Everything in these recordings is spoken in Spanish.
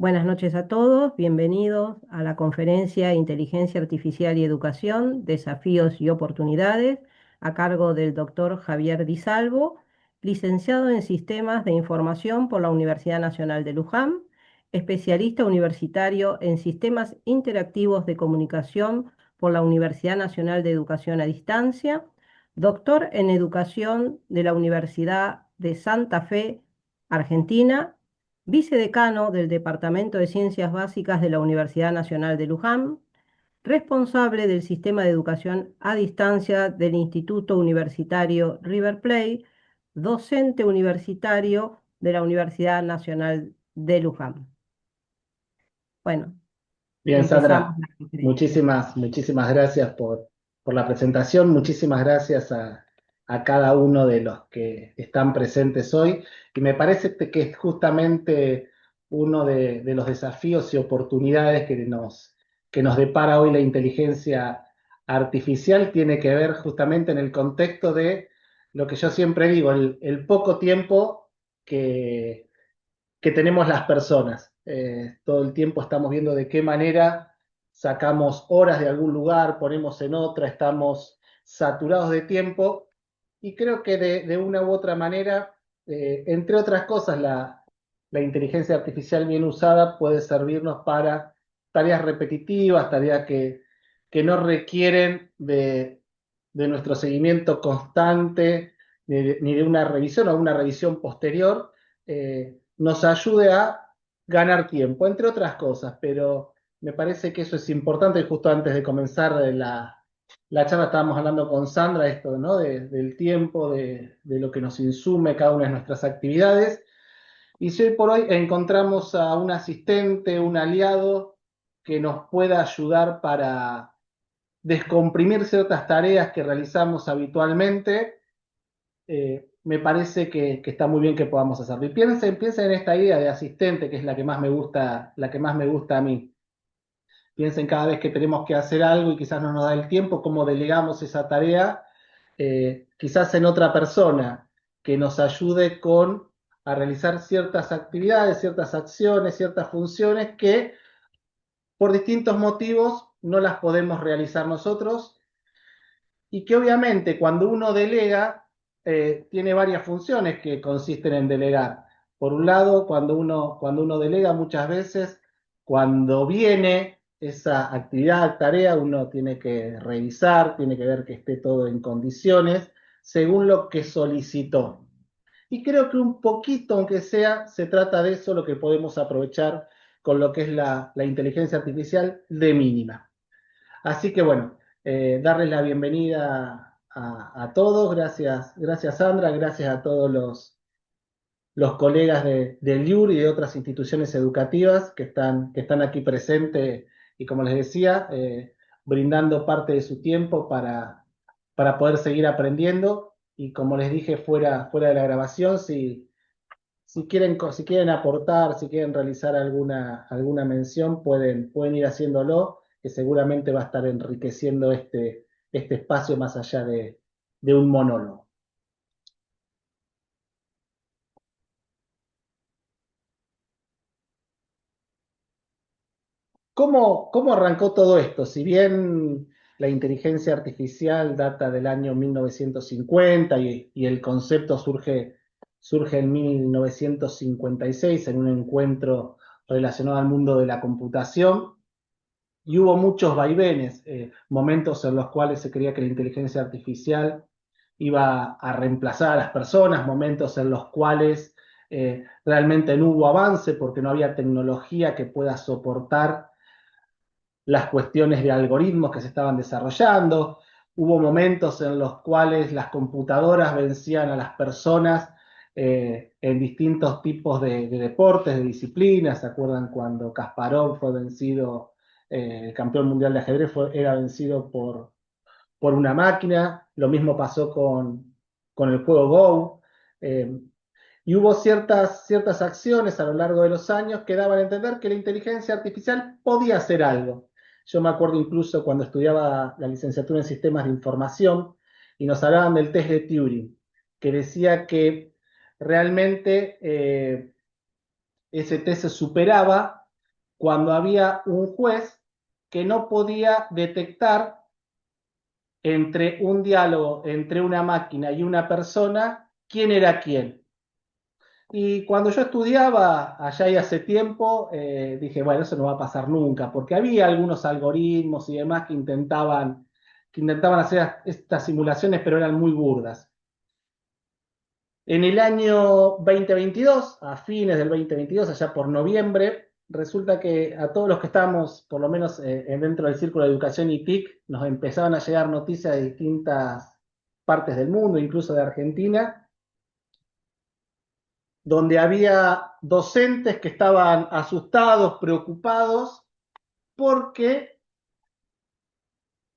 Buenas noches a todos, bienvenidos a la conferencia Inteligencia Artificial y Educación, Desafíos y Oportunidades, a cargo del doctor Javier Di Salvo, licenciado en Sistemas de Información por la Universidad Nacional de Luján, especialista universitario en Sistemas Interactivos de Comunicación por la Universidad Nacional de Educación a Distancia, doctor en Educación de la Universidad de Santa Fe, Argentina, vicedecano del Departamento de Ciencias Básicas de la Universidad Nacional de Luján, responsable del sistema de educación a distancia del Instituto Universitario River Plate, docente universitario de la Universidad Nacional de Luján. Bueno, Bien, empezamos Sandra, la conferencia. muchísimas gracias por la presentación, muchísimas gracias a cada uno de los que están presentes hoy. Y me parece que es justamente uno de los desafíos y oportunidades que nos depara hoy la inteligencia artificial, tiene que ver justamente en el contexto de lo que yo siempre digo, el poco tiempo que que tenemos las personas. Todo el tiempo estamos viendo de qué manera sacamos horas de algún lugar, ponemos en otra, estamos saturados de tiempo y creo que de una u otra manera, entre otras cosas, la inteligencia artificial bien usada puede servirnos para tareas repetitivas, tareas que no requieren de nuestro seguimiento constante, ni de una revisión o una revisión posterior, nos ayude a ganar tiempo, entre otras cosas, pero me parece que eso es importante. Y justo antes de comenzar la charla estábamos hablando con Sandra esto, ¿no? Del tiempo, de lo que nos insume cada una de nuestras actividades. Y si hoy por hoy encontramos a un asistente, un aliado que nos pueda ayudar para descomprimir ciertas tareas que realizamos habitualmente, me parece que está muy bien que podamos hacerlo. Y piensen en esta idea de asistente, que es la que más me gusta, la que más me gusta a mí. Piensen cada vez que tenemos que hacer algo y quizás no nos da el tiempo, cómo delegamos esa tarea, quizás en otra persona que nos ayude a realizar ciertas actividades, ciertas acciones, ciertas funciones que por distintos motivos no las podemos realizar nosotros y que obviamente cuando uno delega, tiene varias funciones que consisten en delegar. Por un lado, cuando uno delega muchas veces, cuando viene esa actividad, tarea, uno tiene que revisar, tiene que ver que esté todo en condiciones, según lo que solicitó. Y creo que un poquito, aunque sea, se trata de eso lo que podemos aprovechar con lo que es la inteligencia artificial de mínima. Así que bueno, darles la bienvenida a todos. Gracias Sandra, gracias a todos los colegas del IUR y de otras instituciones educativas que están aquí presentes y como les decía, brindando parte de su tiempo para poder seguir aprendiendo. Y como les dije fuera de la grabación, si quieren aportar, si quieren realizar alguna mención, pueden ir haciéndolo, que seguramente va a estar enriqueciendo este espacio más allá de un monólogo. ¿Cómo arrancó todo esto? Si bien la inteligencia artificial data del año 1950 y el concepto surge en 1956 en un encuentro relacionado al mundo de la computación, y hubo muchos vaivenes, momentos en los cuales se creía que la inteligencia artificial iba a reemplazar a las personas, momentos en los cuales realmente no hubo avance porque no había tecnología que pueda soportar las cuestiones de algoritmos que se estaban desarrollando. Hubo momentos en los cuales las computadoras vencían a las personas en distintos tipos de deportes, de disciplinas. ¿Se acuerdan cuando Kasparov fue vencido, el campeón mundial de ajedrez era vencido por una máquina? Lo mismo pasó con el juego Go. Eh, y hubo ciertas acciones a lo largo de los años que daban a entender que la inteligencia artificial podía hacer algo. Yo me acuerdo incluso cuando estudiaba la licenciatura en sistemas de información y nos hablaban del test de Turing, que decía que realmente ese test se superaba cuando había un juez que no podía detectar entre un diálogo entre una máquina y una persona quién era quién. Y cuando yo estudiaba allá y hace tiempo, dije, bueno, eso no va a pasar nunca, porque había algunos algoritmos y demás que intentaban hacer estas simulaciones, pero eran muy burdas. En el año 2022, a fines del 2022, allá por noviembre, resulta que a todos los que estábamos, por lo menos dentro del Círculo de Educación y TIC, nos empezaban a llegar noticias de distintas partes del mundo, incluso de Argentina, donde había docentes que estaban asustados, preocupados, porque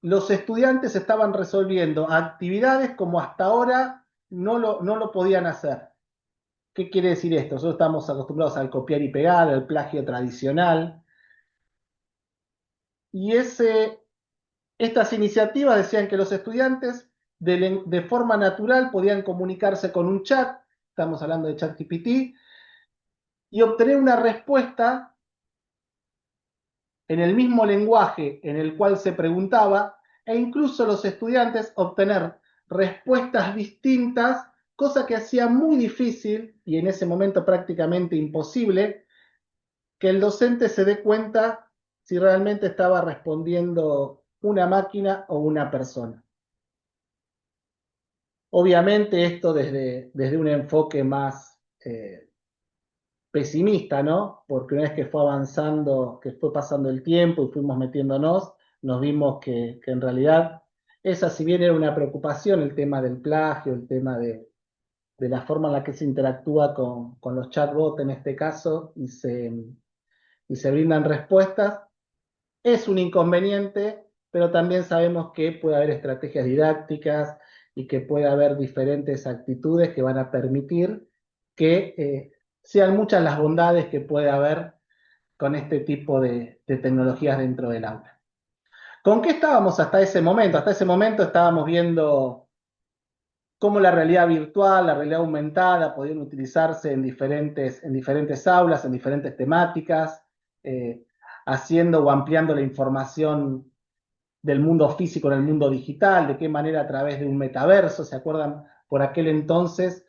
los estudiantes estaban resolviendo actividades como hasta ahora no lo podían hacer. ¿Qué quiere decir esto? Nosotros estamos acostumbrados al copiar y pegar, al plagio tradicional, y estas iniciativas decían que los estudiantes de forma natural podían comunicarse con un chat, estamos hablando de ChatGPT, y obtener una respuesta en el mismo lenguaje en el cual se preguntaba, e incluso los estudiantes obtener respuestas distintas, cosa que hacía muy difícil y en ese momento prácticamente imposible que el docente se dé cuenta si realmente estaba respondiendo una máquina o una persona. Obviamente esto desde un enfoque más pesimista, ¿no? Porque una vez que fue avanzando, que fue pasando el tiempo y fuimos metiéndonos, nos vimos que en realidad esa, si bien era una preocupación, el tema del plagio, el tema de la forma en la que se interactúa con los chatbots en este caso y se brindan respuestas, es un inconveniente, pero también sabemos que puede haber estrategias didácticas y que puede haber diferentes actitudes que van a permitir que sean muchas las bondades que puede haber con este tipo de tecnologías dentro del aula. ¿Con qué estábamos hasta ese momento? Hasta ese momento estábamos viendo cómo la realidad virtual, la realidad aumentada podían utilizarse en diferentes aulas, en diferentes temáticas, eh, haciendo o ampliando la información del mundo físico en el mundo digital, de qué manera a través de un metaverso, ¿se acuerdan? Por aquel entonces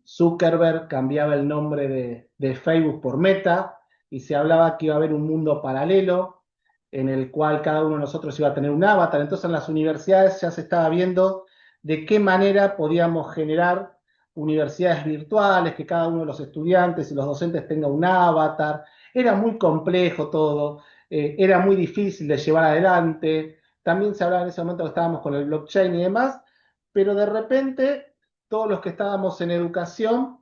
Zuckerberg cambiaba el nombre de Facebook por Meta y se hablaba que iba a haber un mundo paralelo en el cual cada uno de nosotros iba a tener un avatar. Entonces en las universidades ya se estaba viendo de qué manera podíamos generar universidades virtuales, que cada uno de los estudiantes y los docentes tenga un avatar. Era muy complejo todo, era muy difícil de llevar adelante. También se hablaba en ese momento que estábamos con el blockchain y demás, pero de repente todos los que estábamos en educación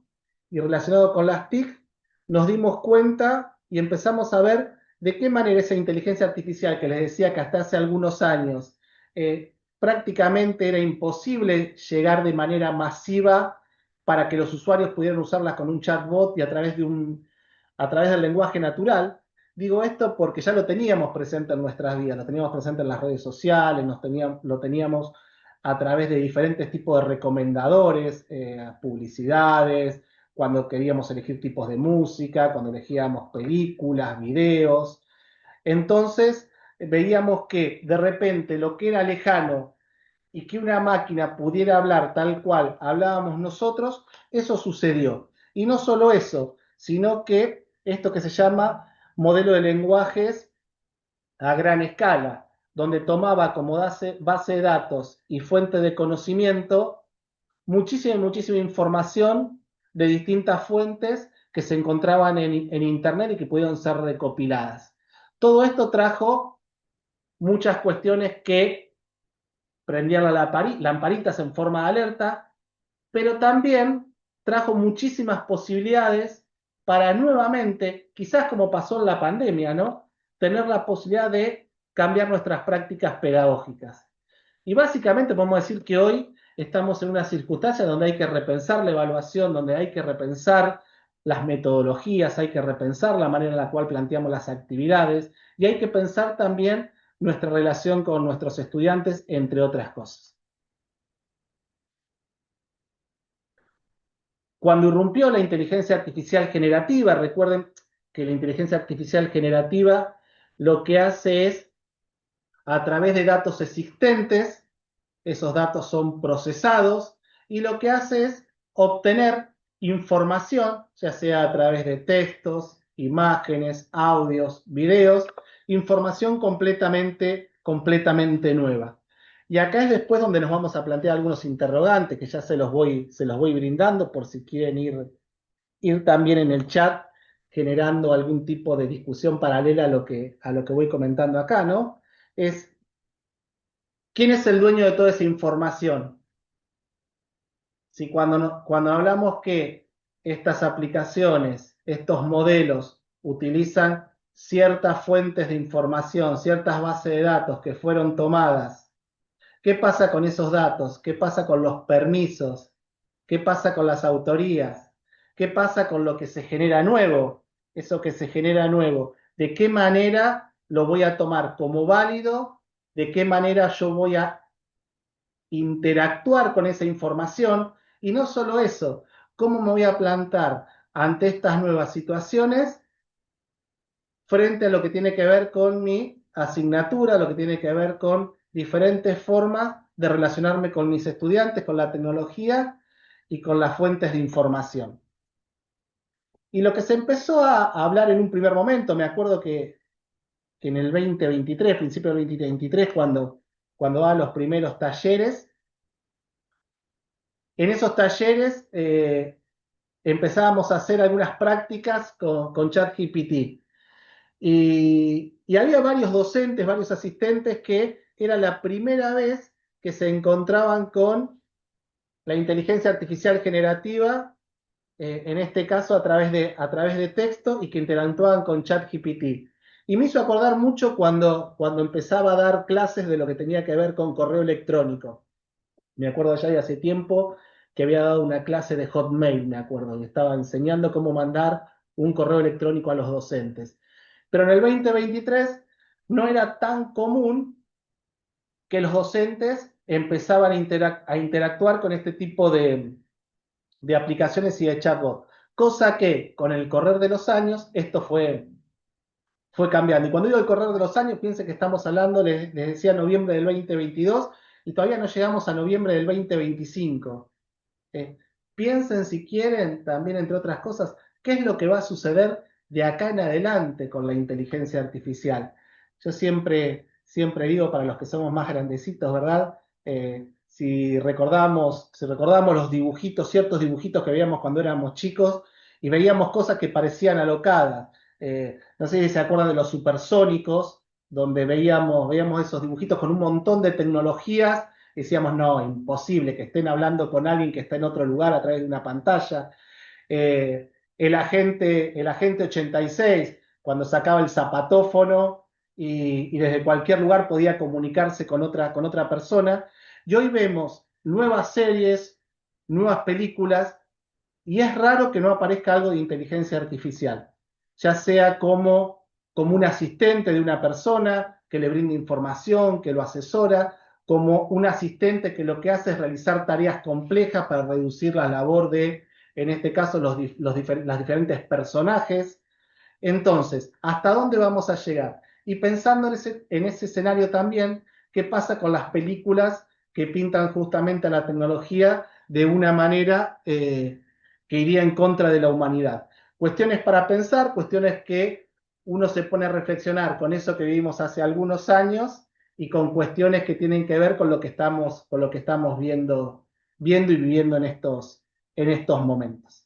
y relacionados con las TIC nos dimos cuenta y empezamos a ver de qué manera esa inteligencia artificial que les decía que hasta hace algunos años prácticamente era imposible llegar de manera masiva para que los usuarios pudieran usarlas con un chatbot y a través del lenguaje natural. Digo esto porque ya lo teníamos presente en nuestras vidas, lo teníamos presente en las redes sociales, lo teníamos a través de diferentes tipos de recomendadores, publicidades, cuando queríamos elegir tipos de música, cuando elegíamos películas, videos. Entonces veíamos que de repente lo que era lejano y que una máquina pudiera hablar tal cual hablábamos nosotros, eso sucedió. Y no solo eso, sino que esto que se llama modelo de lenguajes a gran escala, donde tomaba como base de datos y fuente de conocimiento muchísima información de distintas fuentes que se encontraban en Internet y que pudieron ser recopiladas. Todo esto trajo muchas cuestiones que prendían lamparitas en forma de alerta, pero también trajo muchísimas posibilidades para nuevamente, quizás como pasó en la pandemia, ¿no? Tener la posibilidad de cambiar nuestras prácticas pedagógicas. Y básicamente podemos decir que hoy estamos en una circunstancia donde hay que repensar la evaluación, donde hay que repensar las metodologías, hay que repensar la manera en la cual planteamos las actividades y hay que pensar también nuestra relación con nuestros estudiantes, entre otras cosas. Cuando irrumpió la inteligencia artificial generativa, recuerden que la inteligencia artificial generativa lo que hace es, a través de datos existentes, esos datos son procesados y lo que hace es obtener información, ya sea a través de textos, imágenes, audios, videos, información completamente nueva. Y acá es después donde nos vamos a plantear algunos interrogantes que ya se los voy brindando por si quieren ir también en el chat generando algún tipo de discusión paralela a lo que voy comentando acá, ¿no? Es, ¿quién es el dueño de toda esa información? Si cuando hablamos que estas aplicaciones, estos modelos utilizan ciertas fuentes de información, ciertas bases de datos que fueron tomadas, ¿qué pasa con esos datos? ¿Qué pasa con los permisos? ¿Qué pasa con las autorías? ¿Qué pasa con lo que se genera nuevo? Eso que se genera nuevo, ¿de qué manera lo voy a tomar como válido? ¿De qué manera yo voy a interactuar con esa información? Y no solo eso, ¿cómo me voy a plantar ante estas nuevas situaciones frente a lo que tiene que ver con mi asignatura, lo que tiene que ver con diferentes formas de relacionarme con mis estudiantes, con la tecnología y con las fuentes de información? Y lo que se empezó a hablar en un primer momento, me acuerdo que en el 2023, principio del 2023, cuando daban los primeros talleres, en esos talleres empezábamos a hacer algunas prácticas con ChatGPT. Y había varios docentes, varios asistentes que era la primera vez que se encontraban con la inteligencia artificial generativa, en este caso a través de texto, y que interactuaban con ChatGPT. Y me hizo acordar mucho cuando empezaba a dar clases de lo que tenía que ver con correo electrónico. Me acuerdo ya de hace tiempo que había dado una clase de Hotmail, me acuerdo, y estaba enseñando cómo mandar un correo electrónico a los docentes. Pero en el 2023 no era tan común que los docentes empezaban a interactuar con este tipo de aplicaciones y de chatbot, cosa que con el correr de los años esto fue cambiando. Y cuando digo el correr de los años, piensen que estamos hablando, les decía, noviembre del 2022, y todavía no llegamos a noviembre del 2025. Eh, Piensen, si quieren, también entre otras cosas, qué es lo que va a suceder de acá en adelante con la inteligencia artificial. Yo siempre digo, para los que somos más grandecitos, ¿verdad? Si recordamos los dibujitos, ciertos dibujitos que veíamos cuando éramos chicos y veíamos cosas que parecían alocadas. No sé si se acuerdan de los supersónicos, donde veíamos esos dibujitos con un montón de tecnologías. Decíamos, no, imposible que estén hablando con alguien que está en otro lugar a través de una pantalla. El agente 86, cuando sacaba el zapatófono y desde cualquier lugar podía comunicarse con otra persona. Y hoy vemos nuevas series, nuevas películas, y es raro que no aparezca algo de inteligencia artificial, ya sea como un asistente de una persona que le brinda información, que lo asesora, como un asistente que lo que hace es realizar tareas complejas para reducir la labor de, en este caso, las diferentes personajes. Entonces, ¿hasta dónde vamos a llegar? Y pensando en ese escenario también, ¿qué pasa con las películas que pintan justamente a la tecnología de una manera que iría en contra de la humanidad? Cuestiones para pensar, cuestiones que uno se pone a reflexionar con eso que vivimos hace algunos años y con cuestiones que tienen que ver con lo que estamos viendo y viviendo en estos momentos.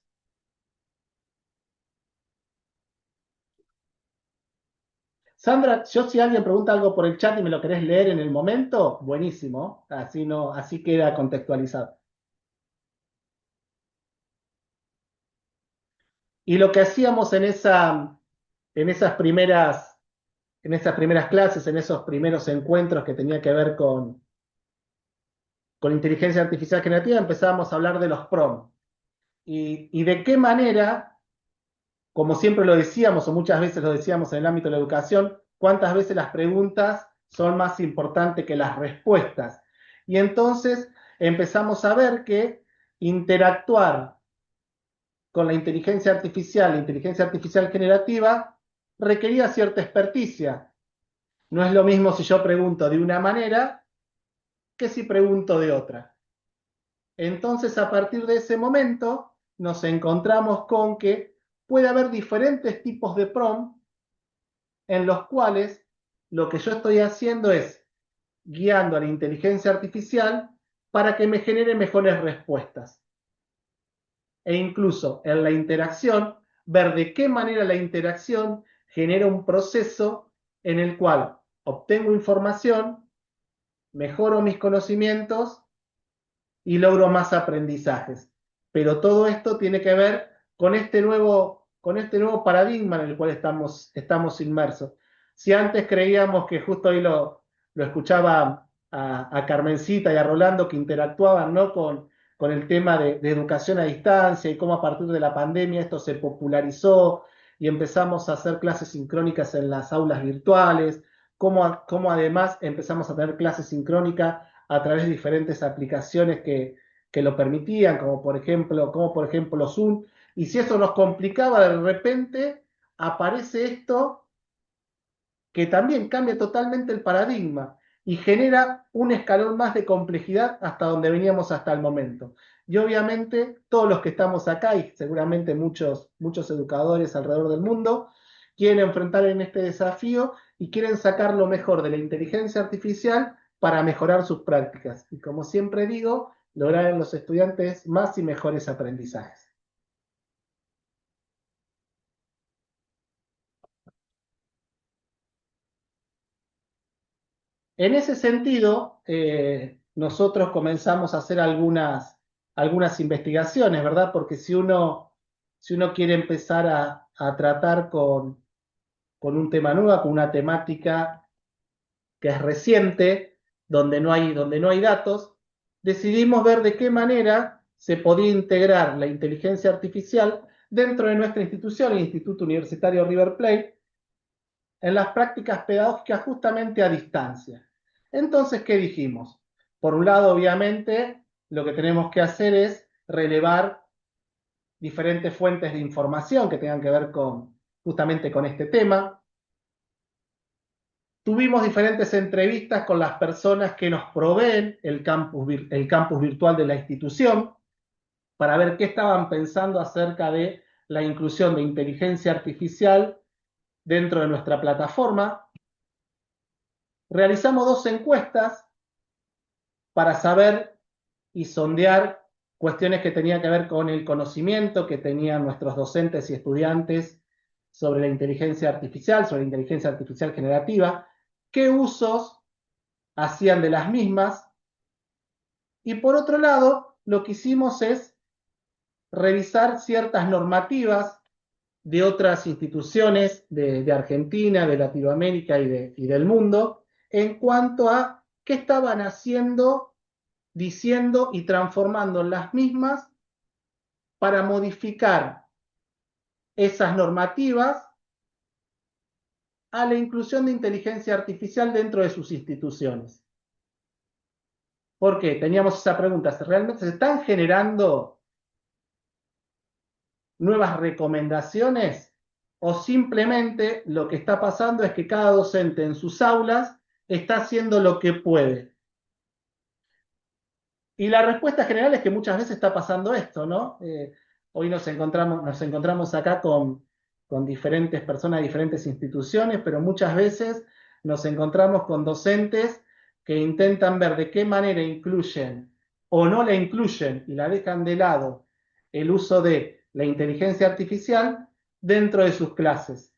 Sandra, yo si alguien pregunta algo por el chat y me lo querés leer en el momento, buenísimo. Así no, así queda contextualizado. Y lo que hacíamos en esas primeras, en esas primeras clases, en esos primeros encuentros que tenía que ver con inteligencia artificial generativa, empezábamos a hablar de los prompts. Y de qué manera, como siempre lo decíamos, o muchas veces lo decíamos en el ámbito de la educación, cuántas veces las preguntas son más importantes que las respuestas. Y entonces empezamos a ver que interactuar con la inteligencia artificial generativa, requería cierta experticia. No es lo mismo si yo pregunto de una manera que si pregunto de otra. Entonces, a partir de ese momento, nos encontramos con que puede haber diferentes tipos de prompt en los cuales lo que yo estoy haciendo es guiando a la inteligencia artificial para que me genere mejores respuestas. E incluso en la interacción, ver de qué manera la interacción genera un proceso en el cual obtengo información, mejoro mis conocimientos y logro más aprendizajes. Pero todo esto tiene que ver con este nuevo paradigma en el cual estamos inmersos. Si antes creíamos que justo hoy lo escuchaba a Carmencita y a Rolando que interactuaban, ¿no? con el tema de educación a distancia y cómo a partir de la pandemia esto se popularizó y empezamos a hacer clases sincrónicas en las aulas virtuales, cómo además empezamos a tener clases sincrónicas a través de diferentes aplicaciones que lo permitían, como por ejemplo Zoom, y si eso nos complicaba, de repente aparece esto que también cambia totalmente el paradigma y genera un escalón más de complejidad hasta donde veníamos hasta el momento. Y obviamente todos los que estamos acá y seguramente muchos educadores alrededor del mundo quieren enfrentar en este desafío y quieren sacar lo mejor de la inteligencia artificial para mejorar sus prácticas. Y como siempre digo, lograr en los estudiantes más y mejores aprendizajes. En ese sentido, nosotros comenzamos a hacer algunas investigaciones, ¿verdad? Porque si uno quiere empezar a tratar con un tema nuevo, con una temática que es reciente, donde no hay datos, decidimos ver de qué manera se podía integrar la inteligencia artificial dentro de nuestra institución, el Instituto Universitario River Plate, en las prácticas pedagógicas justamente a distancia. Entonces, ¿qué dijimos? Por un lado, obviamente, lo que tenemos que hacer es relevar diferentes fuentes de información que tengan que ver justamente con este tema. Tuvimos diferentes entrevistas con las personas que nos proveen el campus virtual de la institución para ver qué estaban pensando acerca de la inclusión de inteligencia artificial dentro de nuestra plataforma. Realizamos dos encuestas para saber y sondear cuestiones que tenían que ver con el conocimiento que tenían nuestros docentes y estudiantes sobre la inteligencia artificial, sobre la inteligencia artificial generativa, qué usos hacían de las mismas. Y por otro lado, lo que hicimos es revisar ciertas normativas de otras instituciones de Argentina, de Latinoamérica y del mundo en cuanto a qué estaban haciendo, diciendo y transformando las mismas para modificar esas normativas a la inclusión de inteligencia artificial dentro de sus instituciones. ¿Por qué? Teníamos esa pregunta, ¿realmente se están generando nuevas recomendaciones o simplemente lo que está pasando es que cada docente en sus aulas está haciendo lo que puede? Y la respuesta general es que muchas veces está pasando esto, ¿no? Hoy nos encontramos acá con diferentes personas de diferentes instituciones, pero muchas veces nos encontramos con docentes que intentan ver de qué manera incluyen o no la incluyen y la dejan de lado el uso de la inteligencia artificial dentro de sus clases.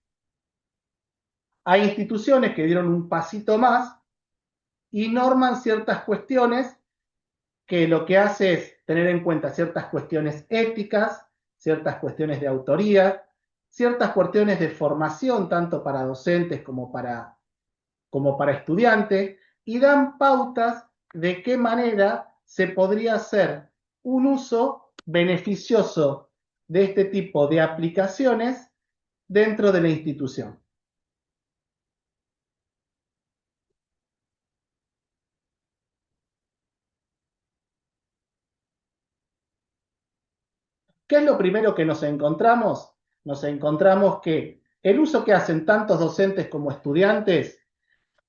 Hay instituciones que dieron un pasito más y norman ciertas cuestiones que lo que hace es tener en cuenta ciertas cuestiones éticas, ciertas cuestiones de autoría, ciertas cuestiones de formación, tanto para docentes como para estudiantes, y dan pautas de qué manera se podría hacer un uso beneficioso de este tipo de aplicaciones dentro de la institución. ¿Qué es lo primero que nos encontramos? Nos encontramos que el uso que hacen tantos docentes como estudiantes,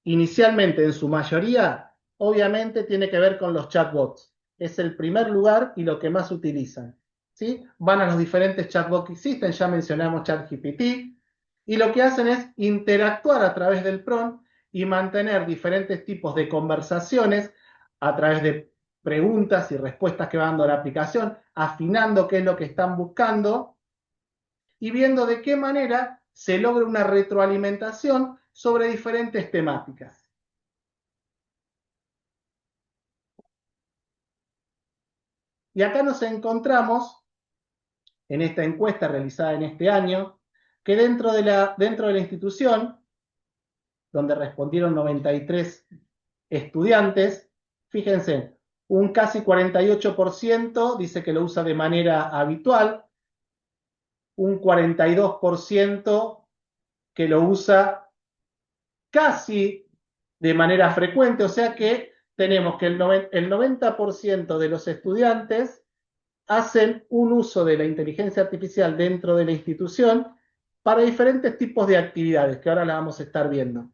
inicialmente en su mayoría, obviamente tiene que ver con los chatbots. Es el primer lugar y lo que más utilizan. ¿Sí? Van a los diferentes chatbots que existen, ya mencionamos ChatGPT, y lo que hacen es interactuar a través del prompt y mantener diferentes tipos de conversaciones a través de preguntas y respuestas que va dando la aplicación, afinando qué es lo que están buscando y viendo de qué manera se logra una retroalimentación sobre diferentes temáticas. Y acá nos encontramos en esta encuesta realizada en este año, que dentro de la institución, donde respondieron 93 estudiantes, fíjense, un casi 48% dice que lo usa de manera habitual, un 42% que lo usa casi de manera frecuente, o sea que tenemos que el 90% de los estudiantes hacen un uso de la inteligencia artificial dentro de la institución para diferentes tipos de actividades que ahora las vamos a estar viendo.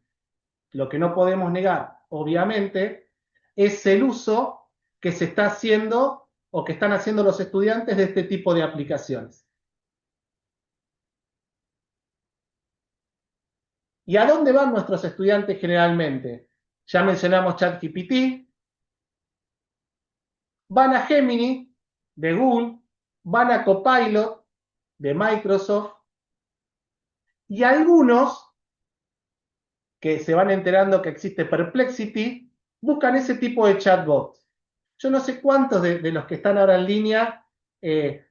Lo que no podemos negar, obviamente, es el uso que se está haciendo o que están haciendo los estudiantes de este tipo de aplicaciones. ¿Y a dónde van nuestros estudiantes generalmente? Ya mencionamos ChatGPT, van a Gemini de Google, van a Copilot de Microsoft y algunos que se van enterando que existe Perplexity buscan ese tipo de chatbots. Yo no sé cuántos de los que están ahora en línea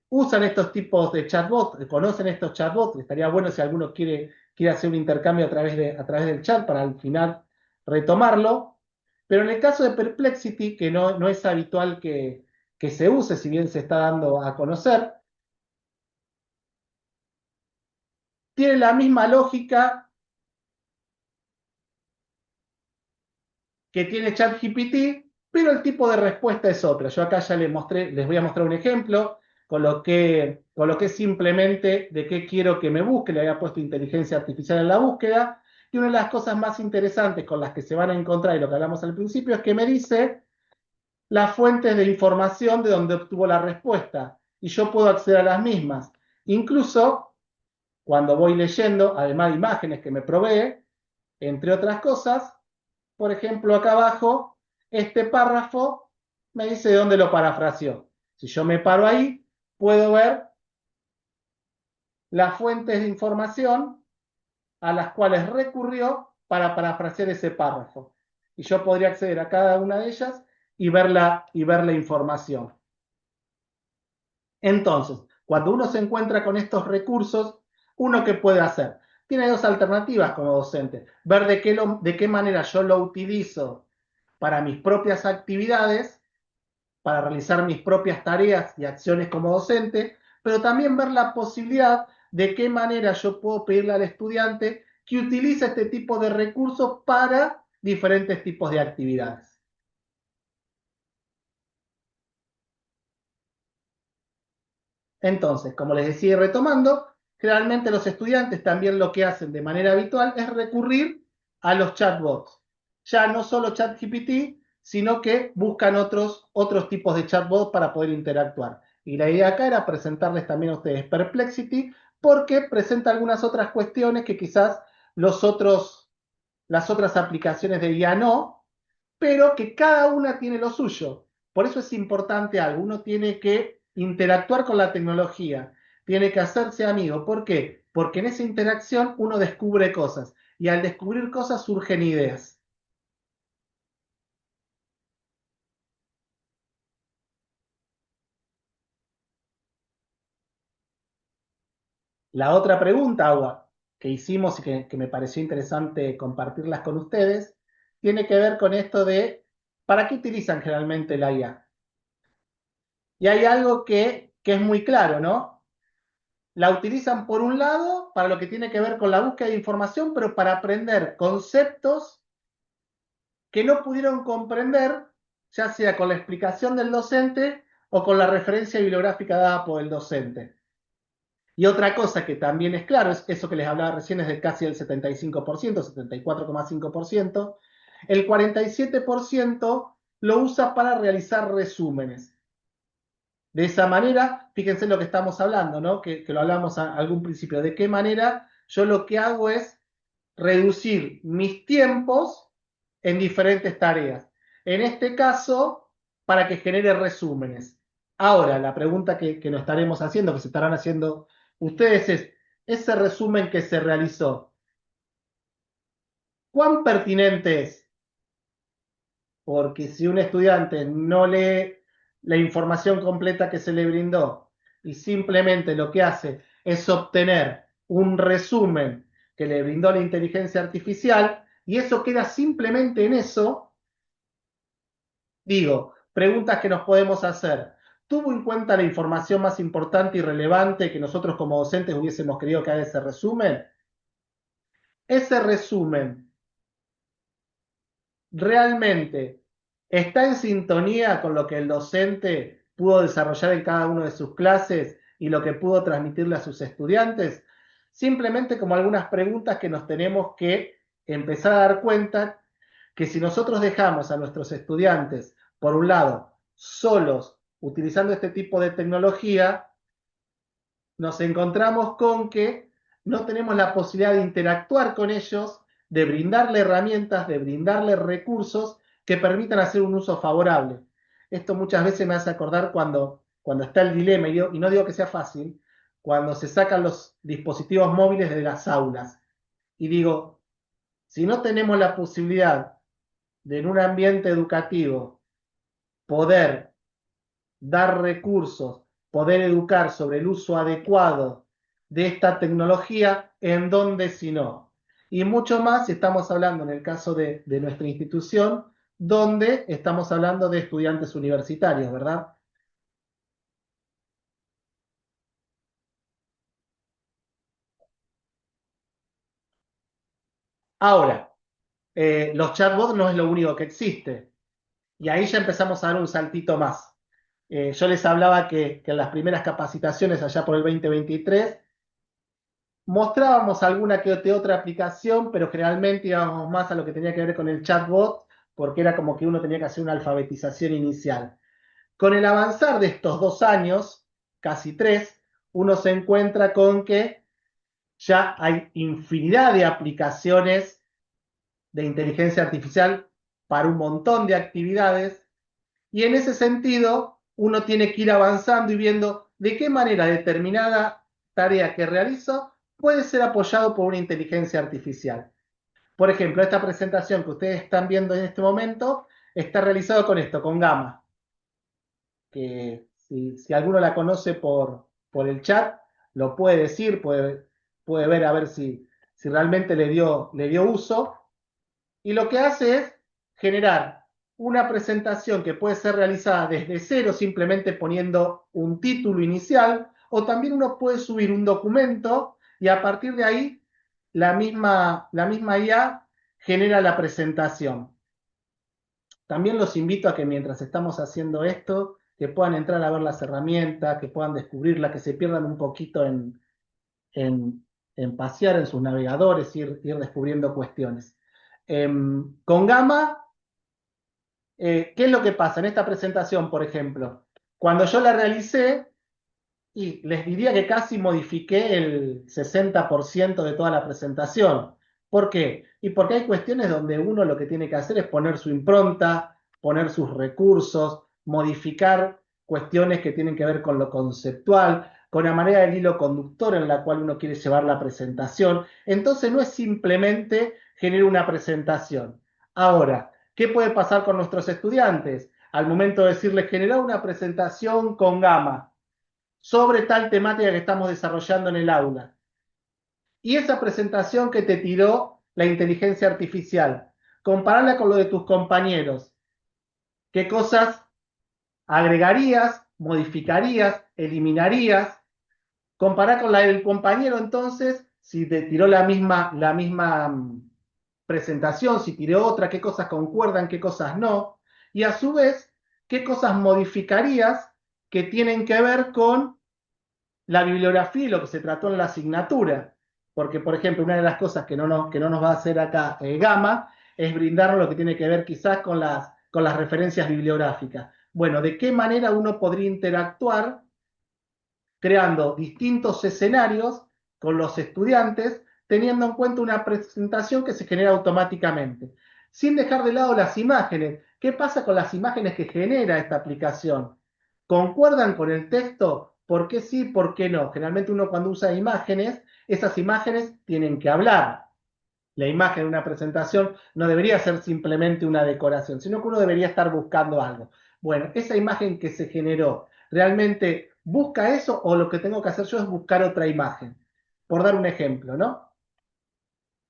usan estos tipos de chatbots, conocen estos chatbots. Estaría bueno si alguno quiere hacer un intercambio a través del chat para al final retomarlo. Pero en el caso de Perplexity, que no es habitual que se use, si bien se está dando a conocer, tiene la misma lógica que tiene ChatGPT, pero el tipo de respuesta es otra. Yo acá ya les voy a mostrar un ejemplo, coloqué simplemente de qué quiero que me busque, le había puesto inteligencia artificial en la búsqueda, y una de las cosas más interesantes con las que se van a encontrar, y lo que hablamos al principio, es que me dice las fuentes de información de donde obtuvo la respuesta, y yo puedo acceder a las mismas. Incluso cuando voy leyendo, además de imágenes que me provee, entre otras cosas, por ejemplo, acá abajo, este párrafo me dice de dónde lo parafraseó. Si yo me paro ahí, puedo ver las fuentes de información a las cuales recurrió para parafrasear ese párrafo. Y yo podría acceder a cada una de ellas y ver la información. Entonces, cuando uno se encuentra con estos recursos, ¿uno qué puede hacer? Tiene dos alternativas como docente. Ver de qué manera yo lo utilizo para mis propias actividades, para realizar mis propias tareas y acciones como docente, pero también ver la posibilidad de qué manera yo puedo pedirle al estudiante que utilice este tipo de recursos para diferentes tipos de actividades. Entonces, como les decía retomando, generalmente los estudiantes también lo que hacen de manera habitual es recurrir a los chatbots. Ya no solo ChatGPT, sino que buscan otros tipos de chatbots para poder interactuar. Y la idea acá era presentarles también a ustedes Perplexity, porque presenta algunas otras cuestiones que quizás las otras aplicaciones de IA no, pero que cada una tiene lo suyo. Por eso es importante algo, uno tiene que interactuar con la tecnología, tiene que hacerse amigo. ¿Por qué? Porque en esa interacción uno descubre cosas y al descubrir cosas surgen ideas. La otra pregunta, Agua, que hicimos y que me pareció interesante compartirlas con ustedes, tiene que ver con esto de ¿para qué utilizan generalmente la IA? Y hay algo que es muy claro, ¿no? La utilizan por un lado para lo que tiene que ver con la búsqueda de información, pero para aprender conceptos que no pudieron comprender, ya sea con la explicación del docente o con la referencia bibliográfica dada por el docente. Y otra cosa que también es claro, es eso que les hablaba recién, es de casi el 75%, 74,5%. El 47% lo usa para realizar resúmenes. De esa manera, fíjense lo que estamos hablando, ¿no? Que lo hablamos a algún principio. ¿De qué manera yo lo que hago es reducir mis tiempos en diferentes tareas? En este caso, para que genere resúmenes. Ahora, la pregunta que nos estaremos haciendo, que se estarán haciendo ustedes es, ese resumen que se realizó, ¿cuán pertinente es? Porque si un estudiante no lee la información completa que se le brindó y simplemente lo que hace es obtener un resumen que le brindó la inteligencia artificial y eso queda simplemente en eso, digo, preguntas que nos podemos hacer. ¿Tuvo en cuenta la información más importante y relevante que nosotros como docentes hubiésemos querido que haga ese resumen? Ese resumen realmente está en sintonía con lo que el docente pudo desarrollar en cada una de sus clases y lo que pudo transmitirle a sus estudiantes, simplemente como algunas preguntas que nos tenemos que empezar a dar cuenta que si nosotros dejamos a nuestros estudiantes, por un lado, solos utilizando este tipo de tecnología, nos encontramos con que no tenemos la posibilidad de interactuar con ellos, de brindarle herramientas, de brindarle recursos que permitan hacer un uso favorable. Esto muchas veces me hace acordar cuando está el dilema, y no digo que sea fácil, cuando se sacan los dispositivos móviles de las aulas. Y digo, si no tenemos la posibilidad de en un ambiente educativo poder dar recursos, poder educar sobre el uso adecuado de esta tecnología, en donde si no. Y mucho más si estamos hablando en el caso de nuestra institución, donde estamos hablando de estudiantes universitarios, ¿verdad? Ahora, los chatbots no es lo único que existe. Y ahí ya empezamos a dar un saltito más. Yo les hablaba que en las primeras capacitaciones, allá por el 2023, mostrábamos alguna que otra aplicación, pero generalmente íbamos más a lo que tenía que ver con el chatbot, porque era como que uno tenía que hacer una alfabetización inicial. Con el avanzar de estos 2 años, casi 3, uno se encuentra con que ya hay infinidad de aplicaciones de inteligencia artificial para un montón de actividades, y en ese sentido uno tiene que ir avanzando y viendo de qué manera determinada tarea que realizo puede ser apoyado por una inteligencia artificial. Por ejemplo, esta presentación que ustedes están viendo en este momento está realizado con esto, con Gamma, que si alguno la conoce por el chat, lo puede decir, puede ver a ver si realmente le dio uso. Y lo que hace es generar una presentación que puede ser realizada desde cero, simplemente poniendo un título inicial, o también uno puede subir un documento y a partir de ahí la misma IA genera la presentación. También los invito a que mientras estamos haciendo esto, que puedan entrar a ver las herramientas, que puedan descubrirlas, que se pierdan un poquito en, en pasear en sus navegadores, ir descubriendo cuestiones. Con Gamma, ¿qué es lo que pasa en esta presentación, por ejemplo? Cuando yo la realicé, y les diría que casi modifiqué el 60% de toda la presentación. ¿Por qué? Y porque hay cuestiones donde uno lo que tiene que hacer es poner su impronta, poner sus recursos, modificar cuestiones que tienen que ver con lo conceptual, con la manera del hilo conductor en la cual uno quiere llevar la presentación. Entonces no es simplemente generar una presentación. Ahora, ¿qué puede pasar con nuestros estudiantes? Al momento de decirles generar una presentación con Gamma sobre tal temática que estamos desarrollando en el aula. Y esa presentación que te tiró la inteligencia artificial, compararla con lo de tus compañeros. ¿Qué cosas agregarías, modificarías, eliminarías? Comparar con la del compañero, entonces, si te tiró la misma presentación, si tiró otra, qué cosas concuerdan, qué cosas no. Y a su vez, qué cosas modificarías que tienen que ver con la bibliografía y lo que se trató en la asignatura. Porque, por ejemplo, una de las cosas que no nos va a hacer acá Gama es brindarnos lo que tiene que ver quizás con las referencias bibliográficas. Bueno, ¿de qué manera uno podría interactuar creando distintos escenarios con los estudiantes, teniendo en cuenta una presentación que se genera automáticamente, sin dejar de lado las imágenes? ¿Qué pasa con las imágenes que genera esta aplicación? ¿Concuerdan con el texto? ¿Por qué sí, por qué no? Generalmente uno cuando usa imágenes, esas imágenes tienen que hablar. La imagen de una presentación no debería ser simplemente una decoración, sino que uno debería estar buscando algo. Bueno, esa imagen que se generó, ¿realmente busca eso o lo que tengo que hacer yo es buscar otra imagen? Por dar un ejemplo, ¿no?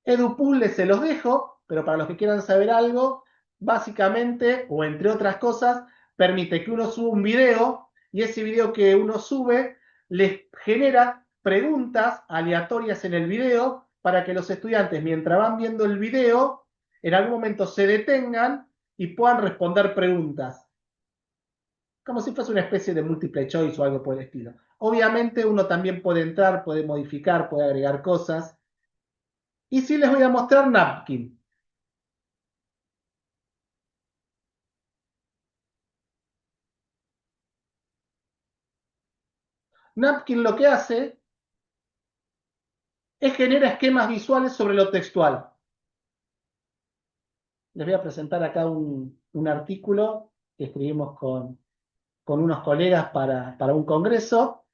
EduPuzzle se los dejo, pero para los que quieran saber algo, básicamente, o entre otras cosas, permite que uno suba un video y ese video que uno sube les genera preguntas aleatorias en el video para que los estudiantes, mientras van viendo el video, en algún momento se detengan y puedan responder preguntas, como si fuese una especie de multiple choice o algo por el estilo. Obviamente uno también puede entrar, puede modificar, puede agregar cosas. Y sí les voy a mostrar Napkin. Napkin lo que hace es genera esquemas visuales sobre lo textual. Les voy a presentar acá un artículo que escribimos con unos colegas para un congreso.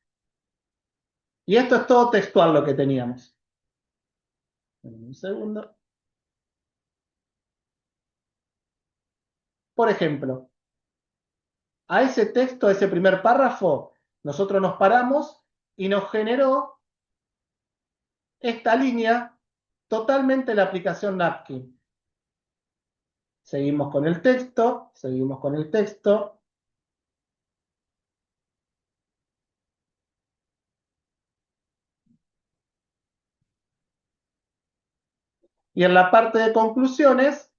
Y esto es todo textual lo que teníamos. Un segundo. Por ejemplo, a ese texto, a ese primer párrafo, nosotros nos paramos y nos generó esta línea totalmente la aplicación Napkin. Seguimos con el texto, seguimos con el texto. Y en la parte de conclusiones,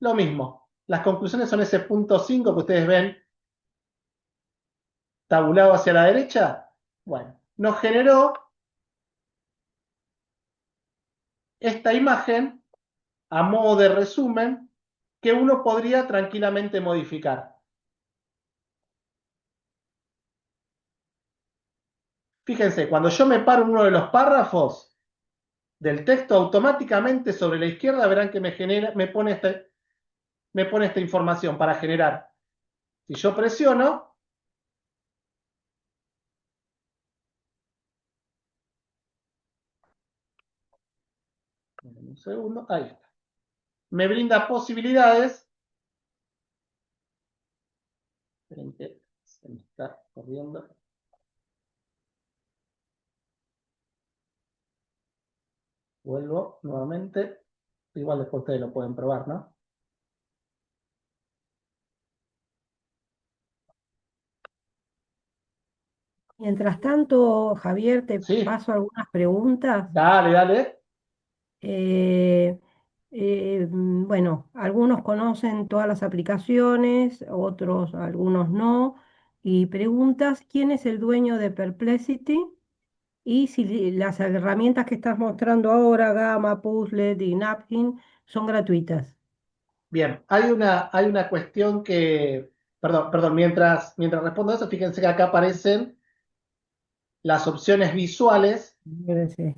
lo mismo. Las conclusiones son ese punto 5 que ustedes ven tabulado hacia la derecha. Bueno, nos generó esta imagen a modo de resumen que uno podría tranquilamente modificar. Fíjense, cuando yo me paro en uno de los párrafos del texto, automáticamente sobre la izquierda verán que me pone esta información para generar. Si yo presiono, un segundo, ahí está. Me brinda posibilidades. Esperen que se me está corriendo. Vuelvo nuevamente. Igual después ustedes lo pueden probar, ¿no? Mientras tanto, Javier, te Sí, paso algunas preguntas. dale, dale. Eh, bueno, algunos conocen todas las aplicaciones, otros, algunos no. Y preguntas, ¿quién es el dueño de Perplexity? Y si las herramientas que estás mostrando ahora, Gamma, Puzzle y Napkin, son gratuitas. Bien, hay una cuestión que, perdón, mientras respondo eso, fíjense que acá aparecen las opciones visuales Debe ser.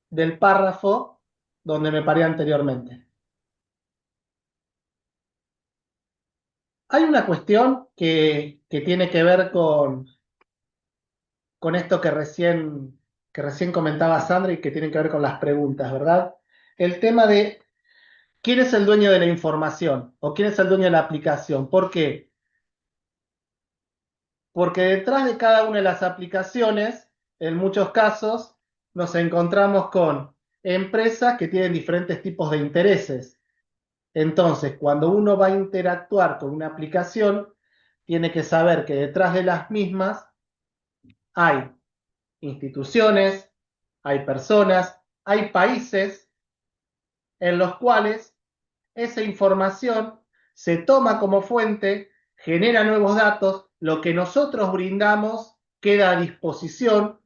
del párrafo donde me paré anteriormente. Hay una cuestión que tiene que ver con esto que recién comentaba Sandra y que tiene que ver con las preguntas, ¿verdad? El tema de quién es el dueño de la información o quién es el dueño de la aplicación. ¿Por qué? Porque detrás de cada una de las aplicaciones, en muchos casos, nos encontramos con empresas que tienen diferentes tipos de intereses. Entonces, cuando uno va a interactuar con una aplicación, tiene que saber que detrás de las mismas hay instituciones, hay personas, hay países en los cuales esa información se toma como fuente, genera nuevos datos lo que nosotros brindamos queda a disposición.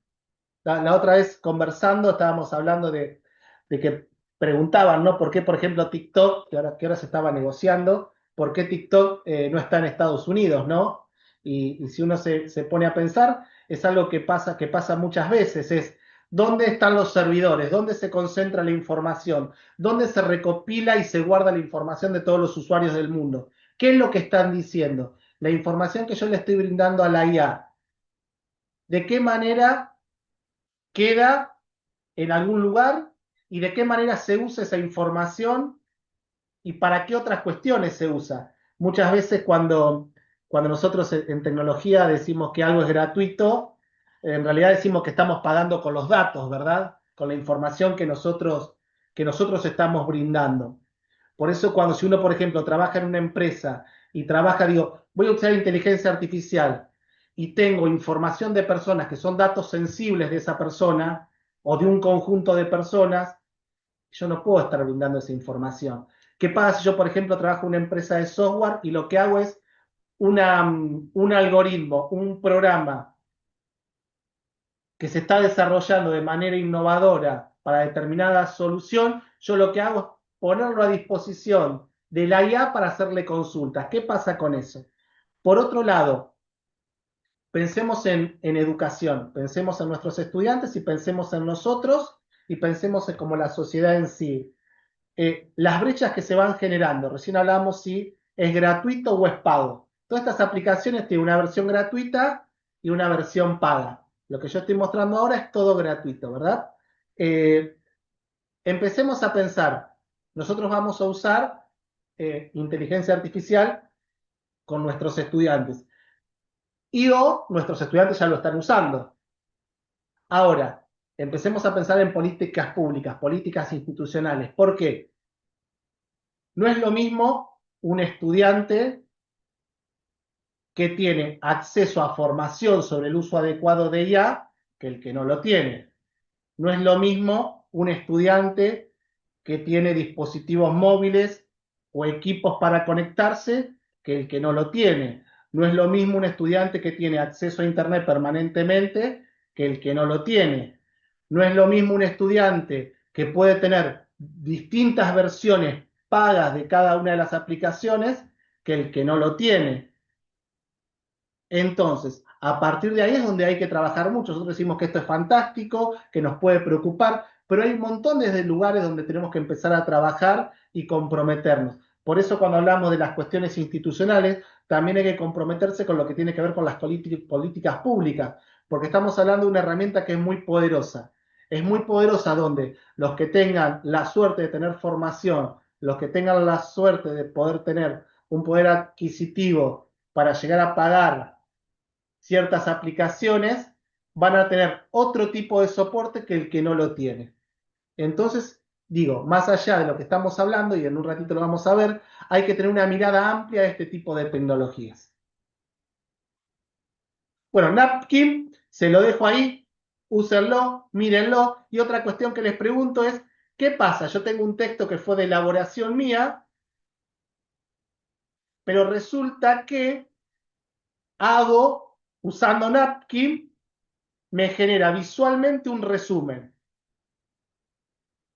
La otra vez conversando estábamos hablando de que preguntaban, ¿no? ¿Por qué, por ejemplo, TikTok, que ahora se estaba negociando, por qué TikTok no está en Estados Unidos, ¿no? Y si uno se pone a pensar, es algo que pasa muchas veces, es dónde están los servidores, dónde se concentra la información, dónde se recopila y se guarda la información de todos los usuarios del mundo. ¿Qué es lo que están diciendo? La información que yo le estoy brindando a la IA, ¿de qué manera queda en algún lugar y de qué manera se usa esa información y para qué otras cuestiones se usa? Muchas veces cuando nosotros en tecnología decimos que algo es gratuito, en realidad decimos que estamos pagando con los datos, ¿verdad? Con la información que nosotros estamos brindando. Por eso cuando si uno, por ejemplo, trabaja en una empresa y trabaja, digo, voy a usar inteligencia artificial y tengo información de personas que son datos sensibles de esa persona o de un conjunto de personas, yo no puedo estar brindando esa información. ¿Qué pasa si yo, por ejemplo, trabajo en una empresa de software y lo que hago es un algoritmo, un programa que se está desarrollando de manera innovadora para determinada solución? Yo lo que hago es ponerlo a disposición de la IA para hacerle consultas. ¿Qué pasa con eso? Por otro lado, pensemos en educación, pensemos en nuestros estudiantes y pensemos en nosotros y pensemos en como la sociedad en sí. Las brechas que se van generando, recién hablábamos si es gratuito o es pago. Todas estas aplicaciones tienen una versión gratuita y una versión paga. Lo que yo estoy mostrando ahora es todo gratuito, ¿verdad? Eh, Empecemos a pensar, nosotros vamos a usar inteligencia artificial con nuestros estudiantes y o nuestros estudiantes ya lo están usando. Ahora, empecemos a pensar en políticas públicas, políticas institucionales. ¿Por qué? No es lo mismo un estudiante que tiene acceso a formación sobre el uso adecuado de IA que el que no lo tiene. No es lo mismo un estudiante que tiene dispositivos móviles o equipos para conectarse que el que no lo tiene. No es lo mismo un estudiante que tiene acceso a Internet permanentemente que el que no lo tiene. No es lo mismo un estudiante que puede tener distintas versiones pagas de cada una de las aplicaciones que el que no lo tiene. Entonces, a partir de ahí es donde hay que trabajar mucho. Nosotros decimos que esto es fantástico, que nos puede preocupar, pero hay un montón de lugares donde tenemos que empezar a trabajar y comprometernos. Por eso cuando hablamos de las cuestiones institucionales, también hay que comprometerse con lo que tiene que ver con las políticas públicas, porque estamos hablando de una herramienta que es muy poderosa. Es muy poderosa donde los que tengan la suerte de tener formación, los que tengan la suerte de poder tener un poder adquisitivo para llegar a pagar ciertas aplicaciones, van a tener otro tipo de soporte que el que no lo tiene. Entonces, digo, más allá de lo que estamos hablando, y en un ratito lo vamos a ver, hay que tener una mirada amplia de este tipo de tecnologías. Bueno, Napkin, se lo dejo ahí, úsenlo, mírenlo. Y otra cuestión que les pregunto es, ¿qué pasa? Yo tengo un texto que fue de elaboración mía, pero resulta que hago, usando Napkin, me genera visualmente un resumen.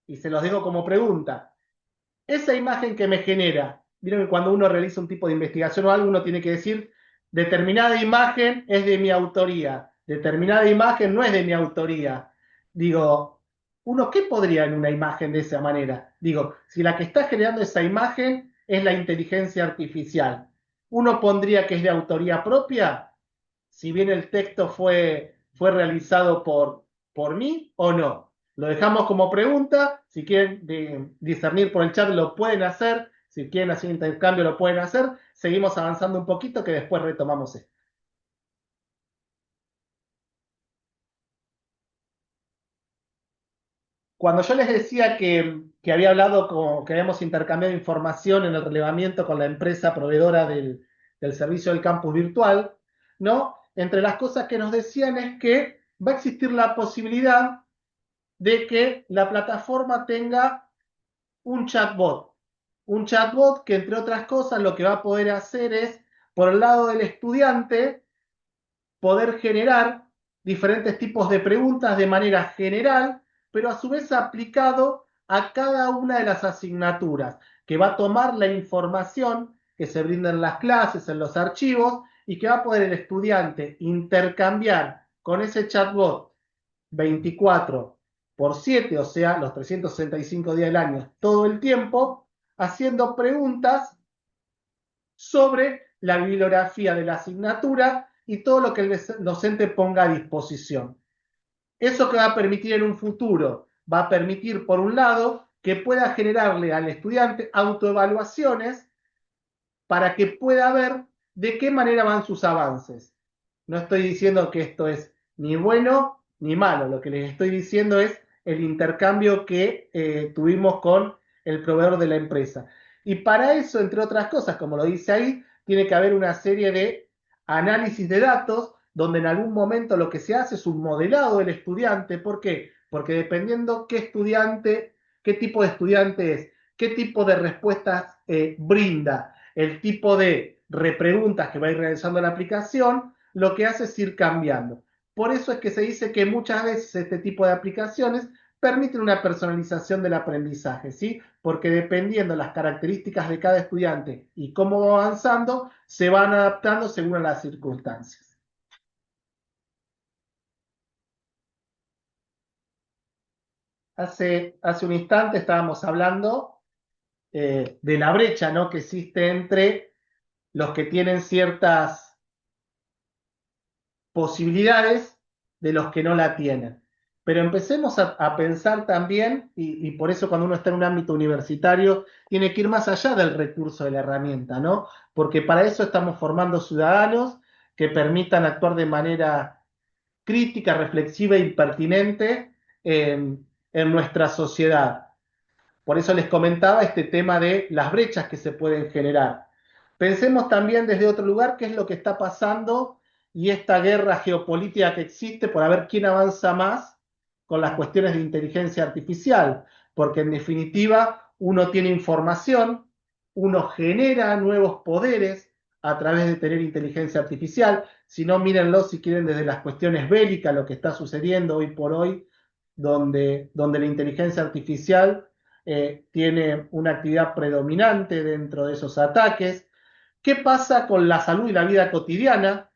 Y se los dejo como pregunta. Esa imagen que me genera, vieron que cuando uno realiza un tipo de investigación o algo, uno tiene que decir, determinada imagen es de mi autoría, determinada imagen no es de mi autoría. Digo, ¿uno qué podría en una imagen de esa manera? Digo, si la que está generando esa imagen es la inteligencia artificial, ¿uno pondría que es de autoría propia? Si bien el texto fue realizado por mí o no. Lo dejamos como pregunta. Si quieren discernir por el chat, lo pueden hacer. Si quieren hacer intercambio, lo pueden hacer. Seguimos avanzando un poquito que después retomamos esto. Cuando yo les decía que había hablado que habíamos intercambiado información en el relevamiento con la empresa proveedora del servicio del campus virtual, ¿no? Entre las cosas que nos decían es que va a existir la posibilidad de que la plataforma tenga un chatbot. Un chatbot que, entre otras cosas, lo que va a poder hacer es, por el lado del estudiante, poder generar diferentes tipos de preguntas de manera general, pero a su vez aplicado a cada una de las asignaturas, que va a tomar la información que se brinda en las clases, en los archivos, y que va a poder el estudiante intercambiar con ese chatbot 24/7, o sea, los 365 días del año, todo el tiempo, haciendo preguntas sobre la bibliografía de la asignatura y todo lo que el docente ponga a disposición. ¿Eso que va a permitir en un futuro? Va a permitir, por un lado, que pueda generarle al estudiante autoevaluaciones para que pueda ver de qué manera van sus avances. No estoy diciendo que esto es ni bueno ni malo, lo que les estoy diciendo es el intercambio que tuvimos con el proveedor de la empresa. Y para eso, entre otras cosas, como lo dice ahí, tiene que haber una serie de análisis de datos donde en algún momento lo que se hace es un modelado del estudiante. ¿Por qué? Porque dependiendo qué estudiante, qué tipo de estudiante es, qué tipo de respuestas brinda, el tipo de repreguntas que va a ir realizando la aplicación, lo que hace es ir cambiando. Por eso es que se dice que muchas veces este tipo de aplicaciones permiten una personalización del aprendizaje, ¿sí? Porque dependiendo de las características de cada estudiante y cómo va avanzando, se van adaptando según a las circunstancias. Hace un instante estábamos hablando de la brecha, ¿no?, que existe entre los que tienen ciertas posibilidades de los que no la tienen. Pero empecemos a pensar también, y por eso cuando uno está en un ámbito universitario, tiene que ir más allá del recurso de la herramienta, ¿no? Porque para eso estamos formando ciudadanos que permitan actuar de manera crítica, reflexiva y pertinente en nuestra sociedad. Por eso les comentaba este tema de las brechas que se pueden generar. Pensemos también desde otro lugar qué es lo que está pasando y esta guerra geopolítica que existe por ver quién avanza más con las cuestiones de inteligencia artificial, porque en definitiva uno tiene información, uno genera nuevos poderes a través de tener inteligencia artificial. Si no, mírenlo si quieren desde las cuestiones bélicas, lo que está sucediendo hoy por hoy, donde la inteligencia artificial tiene una actividad predominante dentro de esos ataques. ¿Qué pasa con la salud y la vida cotidiana?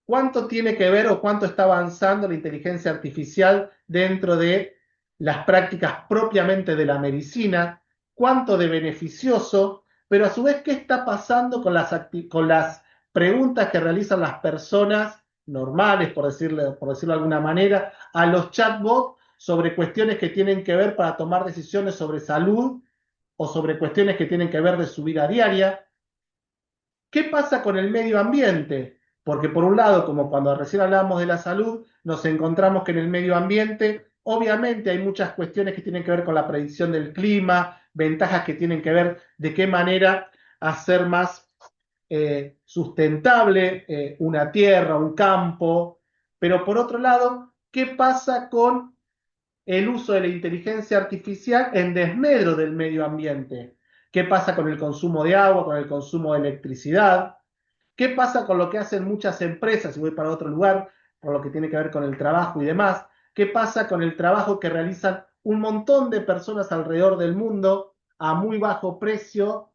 ¿Cuánto tiene que ver o cuánto está avanzando la inteligencia artificial dentro de las prácticas propiamente de la medicina? ¿Cuánto de beneficioso? Pero a su vez, ¿qué está pasando con las preguntas que realizan las personas normales, por decirlo de alguna manera, a los chatbots sobre cuestiones que tienen que ver para tomar decisiones sobre salud o sobre cuestiones que tienen que ver de su vida diaria? ¿Qué pasa con el medio ambiente? Porque por un lado, como cuando recién hablábamos de la salud, nos encontramos que en el medio ambiente, obviamente hay muchas cuestiones que tienen que ver con la predicción del clima, ventajas que tienen que ver de qué manera hacer más sustentable una tierra, un campo. Pero por otro lado, ¿qué pasa con el uso de la inteligencia artificial en desmedro del medio ambiente? ¿Qué pasa con el consumo de agua, con el consumo de electricidad? ¿Qué pasa con lo que hacen muchas empresas? Y voy para otro lugar, por lo que tiene que ver con el trabajo y demás. ¿Qué pasa con el trabajo que realizan un montón de personas alrededor del mundo a muy bajo precio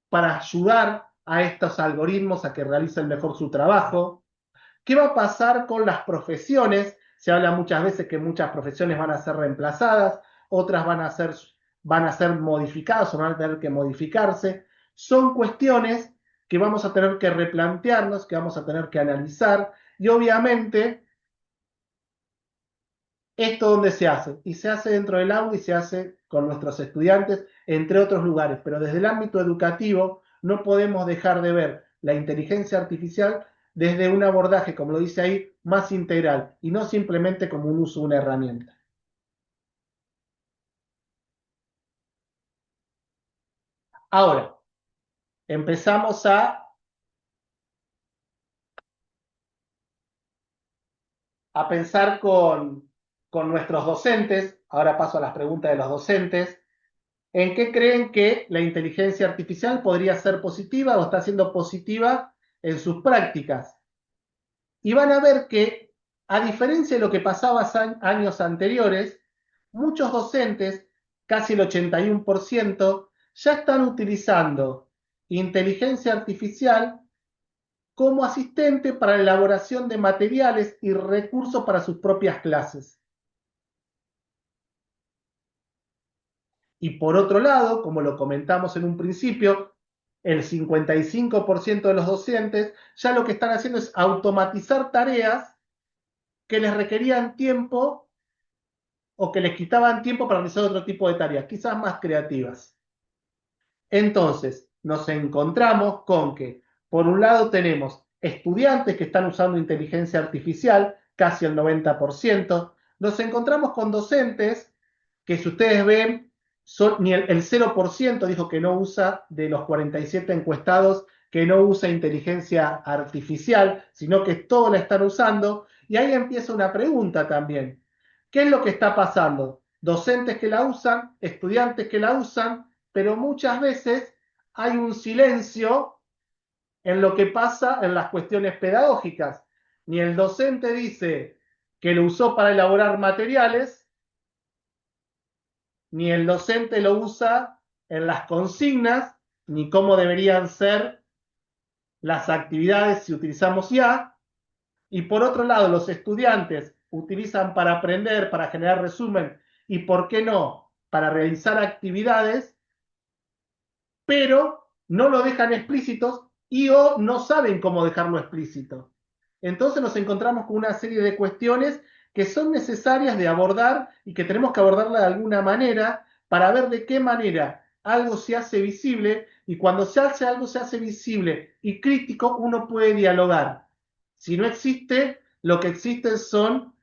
para ayudar a estos algoritmos a que realicen mejor su trabajo? ¿Qué va a pasar con las profesiones? Se habla muchas veces que muchas profesiones van a ser reemplazadas, otras van a ser modificadas o van a tener que modificarse. Son cuestiones que vamos a tener que replantearnos, que vamos a tener que analizar, y obviamente esto donde se hace, y se hace dentro del aula y se hace con nuestros estudiantes, entre otros lugares, pero desde el ámbito educativo no podemos dejar de ver la inteligencia artificial desde un abordaje, como lo dice ahí, más integral y no simplemente como un uso de una herramienta. Ahora, empezamos a pensar con nuestros docentes. Ahora paso a las preguntas de los docentes. ¿En qué creen que la inteligencia artificial podría ser positiva o está siendo positiva en sus prácticas? Y van a ver que, a diferencia de lo que pasaba años anteriores, muchos docentes, casi el 81%, ya están utilizando inteligencia artificial como asistente para la elaboración de materiales y recursos para sus propias clases. Y por otro lado, como lo comentamos en un principio, el 55% de los docentes ya lo que están haciendo es automatizar tareas que les requerían tiempo o que les quitaban tiempo para realizar otro tipo de tareas, quizás más creativas. Entonces, nos encontramos con que, por un lado, tenemos estudiantes que están usando inteligencia artificial, casi el 90%. Nos encontramos con docentes que, si ustedes ven, ni el 0% dijo que no usa de los 47 encuestados, que no usa inteligencia artificial, sino que todos la están usando. Y ahí empieza una pregunta también. ¿Qué es lo que está pasando? Docentes que la usan, estudiantes que la usan, pero muchas veces hay un silencio en lo que pasa en las cuestiones pedagógicas. Ni el docente dice que lo usó para elaborar materiales, ni el docente lo usa en las consignas, ni cómo deberían ser las actividades si utilizamos IA. Y por otro lado, los estudiantes utilizan para aprender, para generar resumen y, ¿por qué no?, para realizar actividades, pero no lo dejan explícitos y o no saben cómo dejarlo explícito. Entonces nos encontramos con una serie de cuestiones que son necesarias de abordar y que tenemos que abordarla de alguna manera para ver de qué manera algo se hace visible, y cuando se hace algo se hace visible y crítico, uno puede dialogar. Si no existe, lo que existen son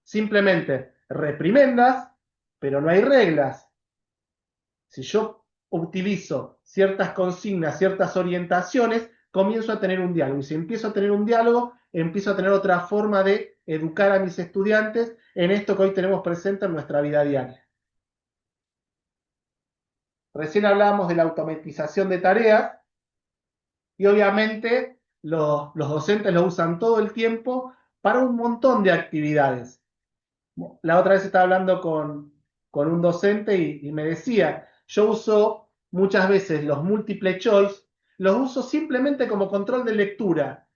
simplemente reprimendas, pero no hay reglas. Si yo utilizo ciertas consignas, ciertas orientaciones, comienzo a tener un diálogo. Y si empiezo a tener un diálogo, empiezo a tener otra forma de educar a mis estudiantes en esto que hoy tenemos presente en nuestra vida diaria. Recién hablábamos de la automatización de tareas y obviamente los docentes lo usan todo el tiempo para un montón de actividades. La otra vez estaba hablando con un docente y me decía, yo uso muchas veces los multiple choice, los uso simplemente como control de lectura.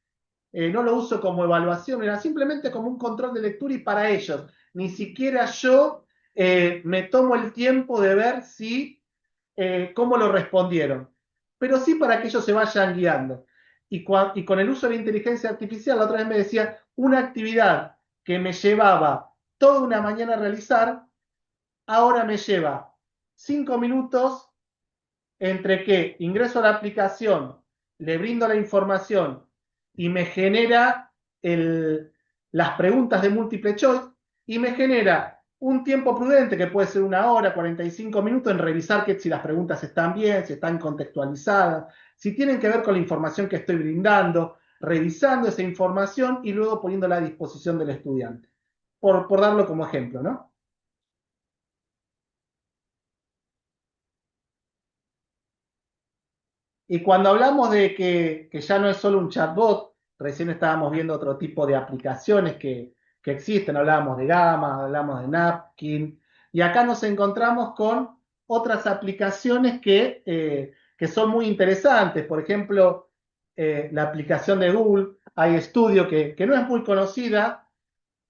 No lo uso como evaluación, era simplemente como un control de lectura y para ellos. Ni siquiera yo me tomo el tiempo de ver si cómo lo respondieron, pero sí para que ellos se vayan guiando. Y con el uso de la inteligencia artificial, la otra vez me decía, una actividad que me llevaba toda una mañana a realizar, ahora me lleva 5 minutos entre que ingreso a la aplicación, le brindo la información y me genera las preguntas de múltiple choice y me genera un tiempo prudente que puede ser 1 hora, 45 minutos en revisar que si las preguntas están bien, si están contextualizadas, si tienen que ver con la información que estoy brindando, revisando esa información y luego poniéndola a disposición del estudiante. Por darlo como ejemplo, ¿no? Y cuando hablamos de que ya no es solo un chatbot, recién estábamos viendo otro tipo de aplicaciones que existen, hablábamos de Gamma, hablamos de Napkin, y acá nos encontramos con otras aplicaciones que son muy interesantes. Por ejemplo, la aplicación de Google, iStudio, que no es muy conocida,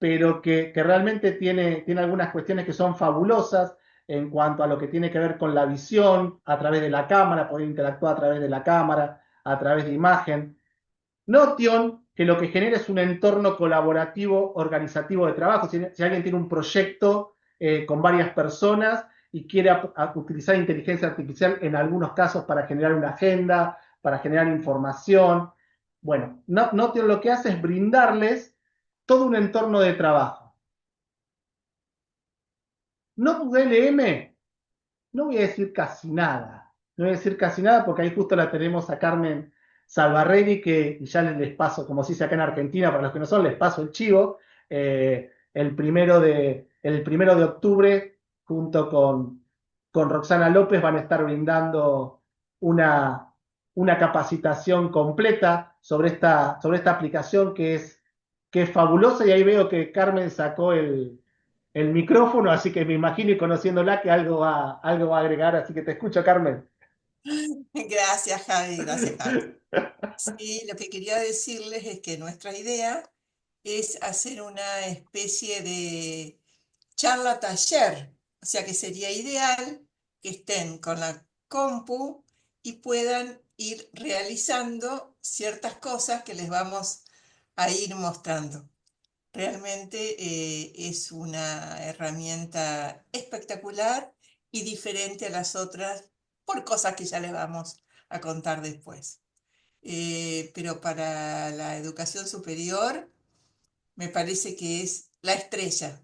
pero que realmente tiene algunas cuestiones que son fabulosas en cuanto a lo que tiene que ver con la visión a través de la cámara, poder interactuar a través de la cámara, a través de imagen. Notion, que lo que genera es un entorno colaborativo, organizativo de trabajo. Si alguien tiene un proyecto con varias personas y quiere utilizar inteligencia artificial en algunos casos para generar una agenda, para generar información, bueno, Notion lo que hace es brindarles todo un entorno de trabajo. No LM, no voy a decir casi nada. No voy a decir casi nada porque ahí justo la tenemos a Carmen Salvarredi, que ya les paso, como se dice acá en Argentina, para los que no son, les paso el chivo. El primero de octubre, junto con Roxana López, van a estar brindando una capacitación completa sobre esta aplicación que es que es fabulosa y ahí veo que Carmen sacó el micrófono, así que me imagino y conociéndola que algo va a agregar, así que te escucho, Carmen. Gracias, Javi, gracias, Javi. Sí, lo que quería decirles es que nuestra idea es hacer una especie de charla taller, o sea que sería ideal que estén con la compu y puedan ir realizando ciertas cosas que les vamos a ir mostrando. Realmente es una herramienta espectacular y diferente a las otras por cosas que ya les vamos a contar después. Pero para la educación superior me parece que es la estrella.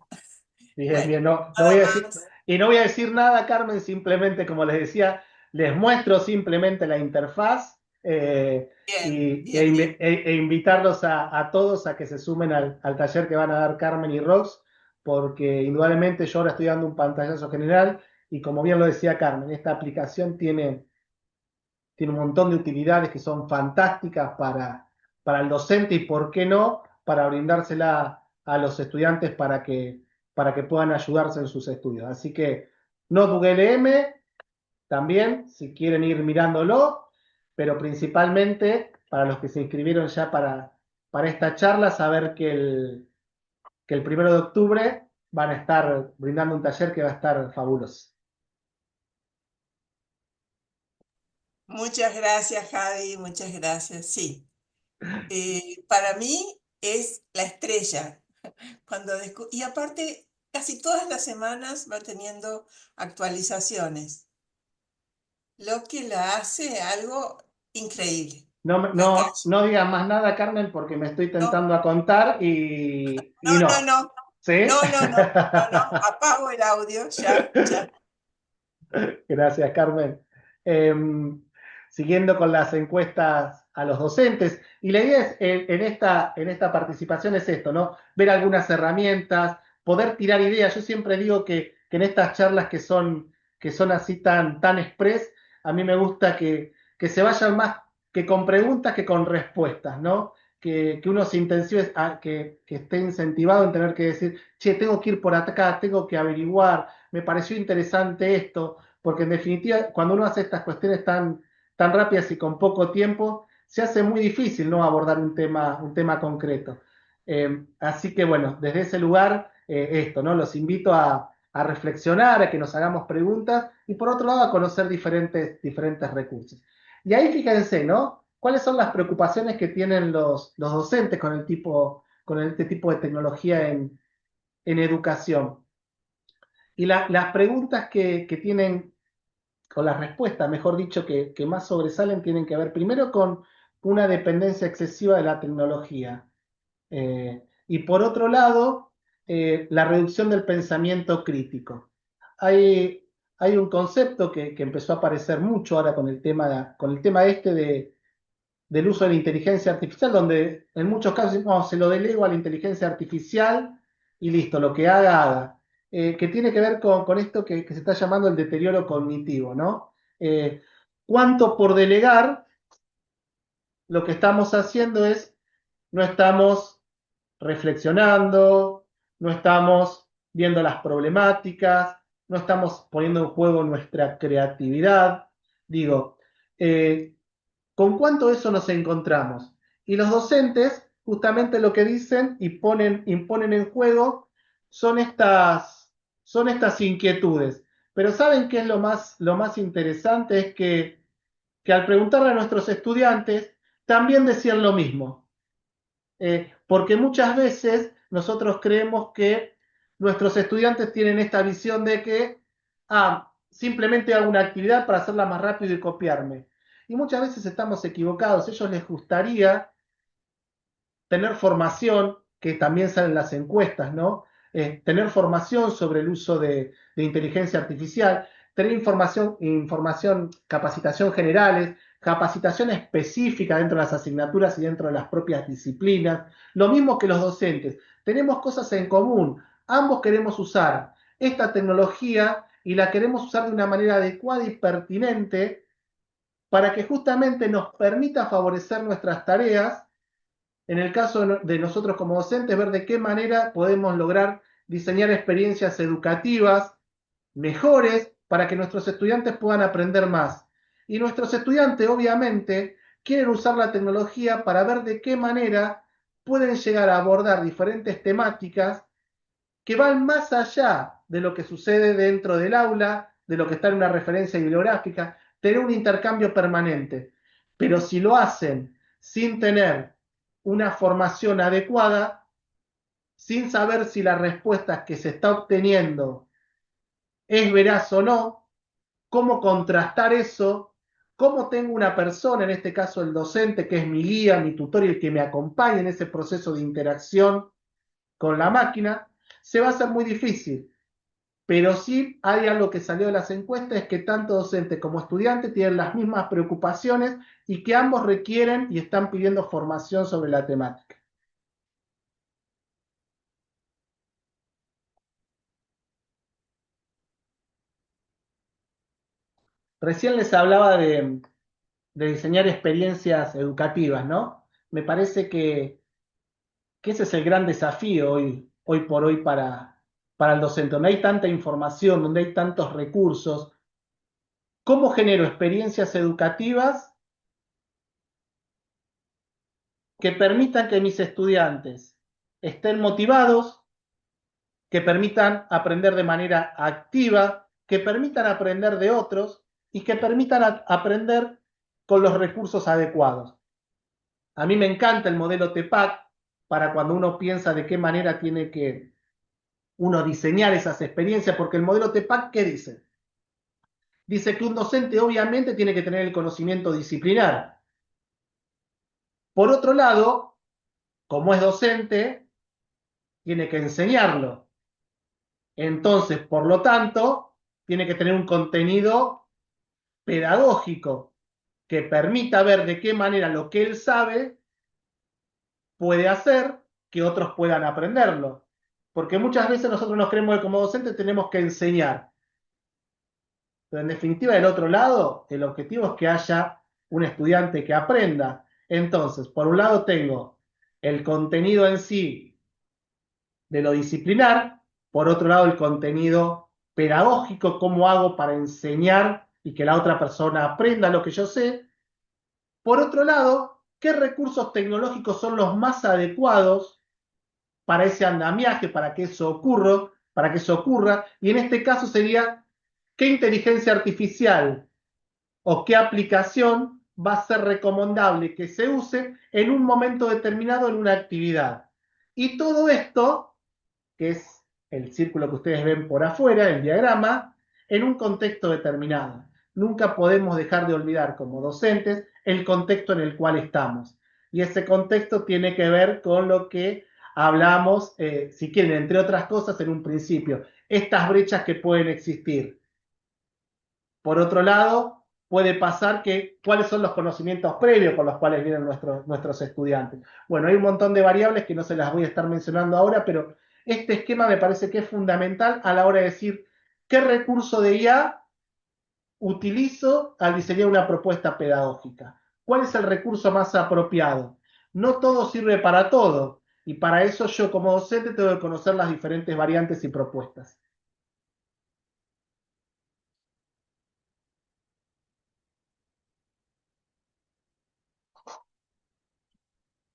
Bien, Bueno, bien, no, no voy nada a decir, más. y no voy a decir nada, Carmen, simplemente, como les decía, les muestro simplemente la interfaz Bien, bien, bien. e invitarlos a todos a que se sumen al taller que van a dar Carmen y Rox, porque indudablemente yo ahora estoy dando un pantallazo general y como bien lo decía Carmen, esta aplicación tiene un montón de utilidades que son fantásticas para el docente y, ¿por qué no?, para brindársela a los estudiantes para que puedan ayudarse en sus estudios. Así que Notebook LM, también, si quieren ir mirándolo, pero principalmente para los que se inscribieron ya para esta charla, saber que el 1 de octubre van a estar brindando un taller que va a estar fabuloso. Muchas gracias, Javi, muchas gracias. Sí, para mí es la estrella. Y aparte, casi todas las semanas va teniendo actualizaciones, lo que la hace algo increíble. No, Me no, callo. no digas más nada, Carmen, porque me estoy No, tentando a contar y no, no, no. no, ¿Sí? no, no, no, no, no, apago el audio, ya, ya. Gracias, Carmen. Eh, Siguiendo con las encuestas a los docentes, y la idea es, en esta participación es esto, ¿no? Ver algunas herramientas, poder tirar ideas. Yo siempre digo que en estas charlas que son así tan express, a mí me gusta que se vayan más que con preguntas que con respuestas, ¿no? Que uno se intensive, que esté incentivado en tener que decir, che, tengo que ir por acá, tengo que averiguar, me pareció interesante esto, porque en definitiva, cuando uno hace estas cuestiones tan rápidas y con poco tiempo, se hace muy difícil, ¿no?, abordar un tema concreto. Así que bueno, desde ese lugar, esto, ¿no? Los invito a reflexionar, a que nos hagamos preguntas y por otro lado a conocer diferentes recursos. Y ahí fíjense, ¿no? ¿Cuáles son las preocupaciones que tienen los docentes con este tipo de tecnología en educación? Y las preguntas que tienen, o las respuestas, mejor dicho, que más sobresalen, tienen que ver primero con una dependencia excesiva de la tecnología. Y por otro lado, la reducción del pensamiento crítico. Hay un concepto que empezó a aparecer mucho ahora con el tema este del uso de la inteligencia artificial, donde en muchos casos no, se lo delego a la inteligencia artificial y listo, lo que haga. Que tiene que ver con esto que se está llamando el deterioro cognitivo, ¿no? ¿Cuánto por delegar? Lo que estamos haciendo es, no estamos reflexionando, no estamos viendo las problemáticas, no estamos poniendo en juego nuestra creatividad. Digo, eh, ¿con cuánto de eso nos encontramos? Y los docentes justamente lo que dicen y imponen en juego son estas inquietudes. Pero ¿saben qué es lo más interesante? Es que al preguntarle a nuestros estudiantes, también decían lo mismo. Porque muchas veces nosotros creemos que nuestros estudiantes tienen esta visión de que, simplemente hago una actividad para hacerla más rápido y copiarme. Y muchas veces estamos equivocados. A ellos les gustaría tener formación, que también salen las encuestas, ¿no? Tener formación sobre el uso de inteligencia artificial, tener capacitación generales, capacitación específica dentro de las asignaturas y dentro de las propias disciplinas. Lo mismo que los docentes. Tenemos cosas en común. Ambos queremos usar esta tecnología y la queremos usar de una manera adecuada y pertinente para que justamente nos permita favorecer nuestras tareas en el caso de nosotros como docentes, ver de qué manera podemos lograr diseñar experiencias educativas mejores para que nuestros estudiantes puedan aprender más. Y nuestros estudiantes, obviamente, quieren usar la tecnología para ver de qué manera pueden llegar a abordar diferentes temáticas que van más allá de lo que sucede dentro del aula, de lo que está en una referencia bibliográfica, tener un intercambio permanente. Pero si lo hacen sin tener una formación adecuada, sin saber si la respuesta que se está obteniendo es veraz o no, cómo contrastar eso, cómo tengo una persona, en este caso el docente, que es mi guía, mi tutor y el que me acompaña en ese proceso de interacción con la máquina, se va a hacer muy difícil. Pero sí hay algo que salió de las encuestas, es que tanto docente como estudiante tienen las mismas preocupaciones y que ambos requieren y están pidiendo formación sobre la temática. Recién les hablaba de diseñar experiencias educativas, ¿no? Me parece que ese es el gran desafío hoy por hoy para el docente, donde hay tanta información, donde hay tantos recursos. ¿Cómo genero experiencias educativas que permitan que mis estudiantes estén motivados, que permitan aprender de manera activa, que permitan aprender de otros y que permitan aprender con los recursos adecuados? A mí me encanta el modelo TEPAC para cuando uno piensa de qué manera tiene que uno diseñar esas experiencias, porque el modelo TEPAC, ¿qué dice? Dice que un docente obviamente tiene que tener el conocimiento disciplinar. Por otro lado, como es docente, tiene que enseñarlo. Entonces, por lo tanto, tiene que tener un contenido pedagógico que permita ver de qué manera lo que él sabe puede hacer que otros puedan aprenderlo. Porque muchas veces nosotros nos creemos que como docentes tenemos que enseñar. Pero en definitiva, del otro lado, el objetivo es que haya un estudiante que aprenda. Entonces, por un lado tengo el contenido en sí de lo disciplinar, por otro lado el contenido pedagógico, cómo hago para enseñar y que la otra persona aprenda lo que yo sé. Por otro lado, qué recursos tecnológicos son los más adecuados para ese andamiaje, para que eso ocurra, y en este caso sería qué inteligencia artificial o qué aplicación va a ser recomendable que se use en un momento determinado en una actividad. Y todo esto, que es el círculo que ustedes ven por afuera, el diagrama, en un contexto determinado. Nunca podemos dejar de olvidar como docentes el contexto en el cual estamos. Y ese contexto tiene que ver con lo que hablamos, si quieren, entre otras cosas, en un principio, estas brechas que pueden existir. Por otro lado, puede pasar que cuáles son los conocimientos previos con los cuales vienen nuestros estudiantes. Bueno, hay un montón de variables que no se las voy a estar mencionando ahora, pero este esquema me parece que es fundamental a la hora de decir qué recurso de IA utilizo al diseñar una propuesta pedagógica. ¿Cuál es el recurso más apropiado? No todo sirve para todo, y para eso yo como docente tengo que conocer las diferentes variantes y propuestas.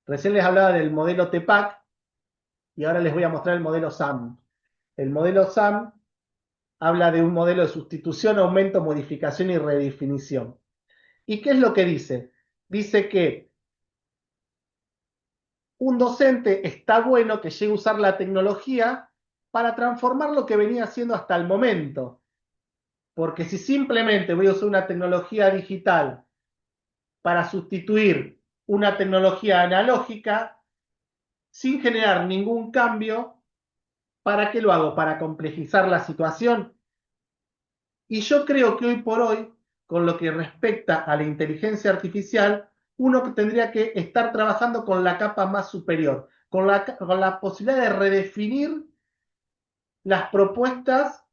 Recién les hablaba del modelo TEPAC y ahora les voy a mostrar el modelo SAM. El modelo SAM habla de un modelo de sustitución, aumento, modificación y redefinición. ¿Y qué es lo que dice? Dice que un docente está bueno que llegue a usar la tecnología para transformar lo que venía haciendo hasta el momento. Porque si simplemente voy a usar una tecnología digital para sustituir una tecnología analógica, sin generar ningún cambio, ¿para qué lo hago? ¿Para complejizar la situación? Y yo creo que hoy por hoy, con lo que respecta a la inteligencia artificial, uno tendría que estar trabajando con la capa más superior, con la posibilidad de redefinir las propuestas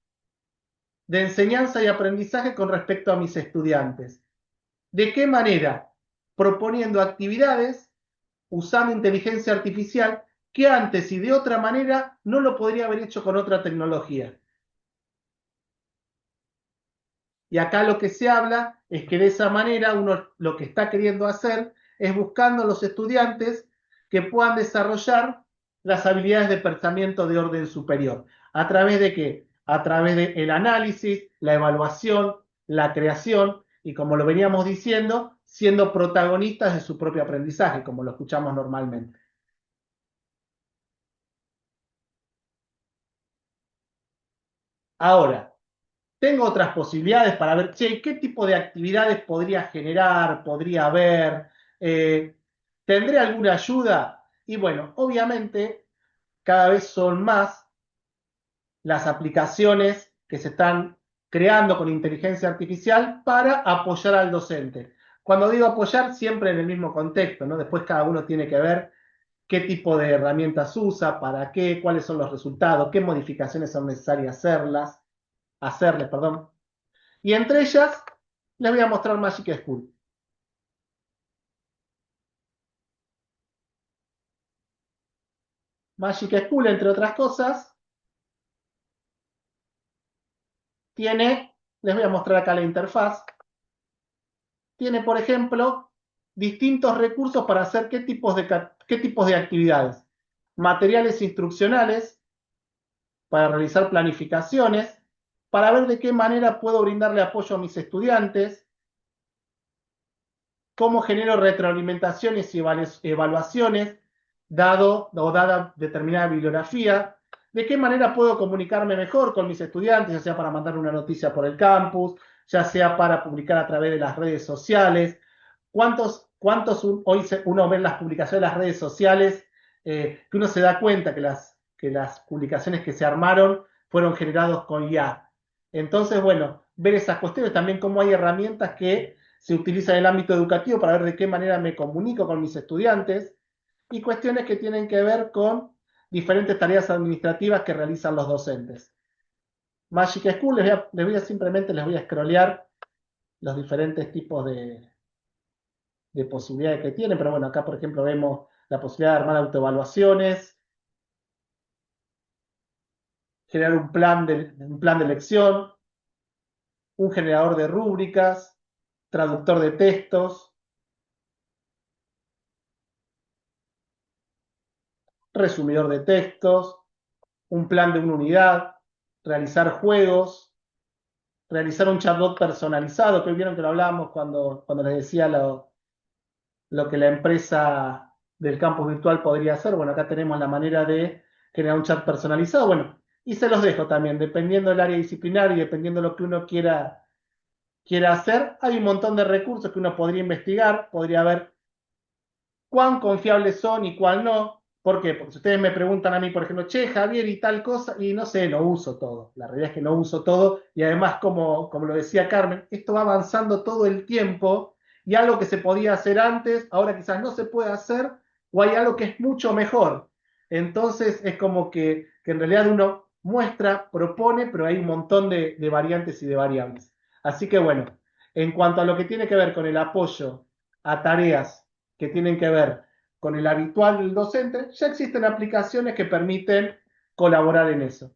de enseñanza y aprendizaje con respecto a mis estudiantes. ¿De qué manera? Proponiendo actividades usando inteligencia artificial que antes y de otra manera no lo podría haber hecho con otra tecnología. Y acá lo que se habla es que de esa manera uno lo que está queriendo hacer es buscando a los estudiantes que puedan desarrollar las habilidades de pensamiento de orden superior. ¿A través de qué? A través del análisis, la evaluación, la creación y, como lo veníamos diciendo, siendo protagonistas de su propio aprendizaje, como lo escuchamos normalmente. Ahora, tengo otras posibilidades para ver, che, qué tipo de actividades podría generar, podría haber, eh, ¿tendré alguna ayuda? Y bueno, obviamente cada vez son más las aplicaciones que se están creando con inteligencia artificial para apoyar al docente. Cuando digo apoyar, siempre en el mismo contexto, ¿no? Después cada uno tiene que ver qué tipo de herramientas usa, para qué, cuáles son los resultados, qué modificaciones son necesarias hacerles, perdón. Y entre ellas, les voy a mostrar Magic School. Magic School, entre otras cosas, les voy a mostrar acá la interfaz, tiene, por ejemplo, distintos recursos para hacer qué tipos de actividades. Materiales instruccionales, para realizar planificaciones, para ver de qué manera puedo brindarle apoyo a mis estudiantes, cómo genero retroalimentaciones y evaluaciones, dada determinada bibliografía, de qué manera puedo comunicarme mejor con mis estudiantes, ya sea para mandar una noticia por el campus, ya sea para publicar a través de las redes sociales. Hoy uno ve en las publicaciones de las redes sociales que uno se da cuenta que las publicaciones que se armaron fueron generadas con IA? Entonces, bueno, ver esas cuestiones, también cómo hay herramientas que se utilizan en el ámbito educativo para ver de qué manera me comunico con mis estudiantes y cuestiones que tienen que ver con diferentes tareas administrativas que realizan los docentes. Magic School, simplemente les voy a scrollear los diferentes tipos de posibilidades que tienen, pero bueno, acá por ejemplo vemos la posibilidad de armar autoevaluaciones, generar un plan de lección, un generador de rúbricas, traductor de textos, resumidor de textos, un plan de una unidad, realizar juegos, realizar un chatbot personalizado, que vieron que lo hablábamos cuando les decía lo que la empresa del campus virtual podría hacer. Bueno, acá tenemos la manera de generar un chat personalizado. Bueno, y se los dejo también, dependiendo del área disciplinaria y dependiendo de lo que uno quiera hacer, hay un montón de recursos que uno podría investigar, podría ver cuán confiables son y cuál no. ¿Por qué? Porque si ustedes me preguntan a mí, por ejemplo, che, Javier, y tal cosa, y no sé, no uso todo. La realidad es que no uso todo, y además, como lo decía Carmen, esto va avanzando todo el tiempo, y algo que se podía hacer antes, ahora quizás no se puede hacer, o hay algo que es mucho mejor. Entonces es como que en realidad uno muestra, propone, pero hay un montón de variantes y de variables. Así que bueno, en cuanto a lo que tiene que ver con el apoyo a tareas que tienen que ver con el habitual del docente, ya existen aplicaciones que permiten colaborar en eso.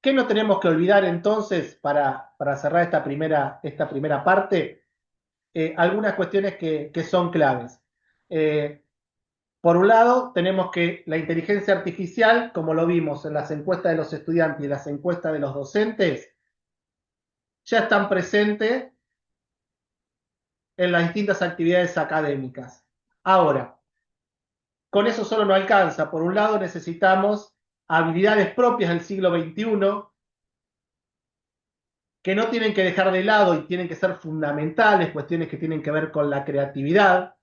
¿Qué no tenemos que olvidar entonces para cerrar esta primera parte? Algunas cuestiones que son claves. Eh, por un lado, tenemos que la inteligencia artificial, como lo vimos en las encuestas de los estudiantes y en las encuestas de los docentes, ya están presentes en las distintas actividades académicas. Ahora, con eso solo no alcanza. Por un lado, necesitamos habilidades propias del siglo XXI que no tienen que dejar de lado y tienen que ser fundamentales, cuestiones que tienen que ver con la creatividad,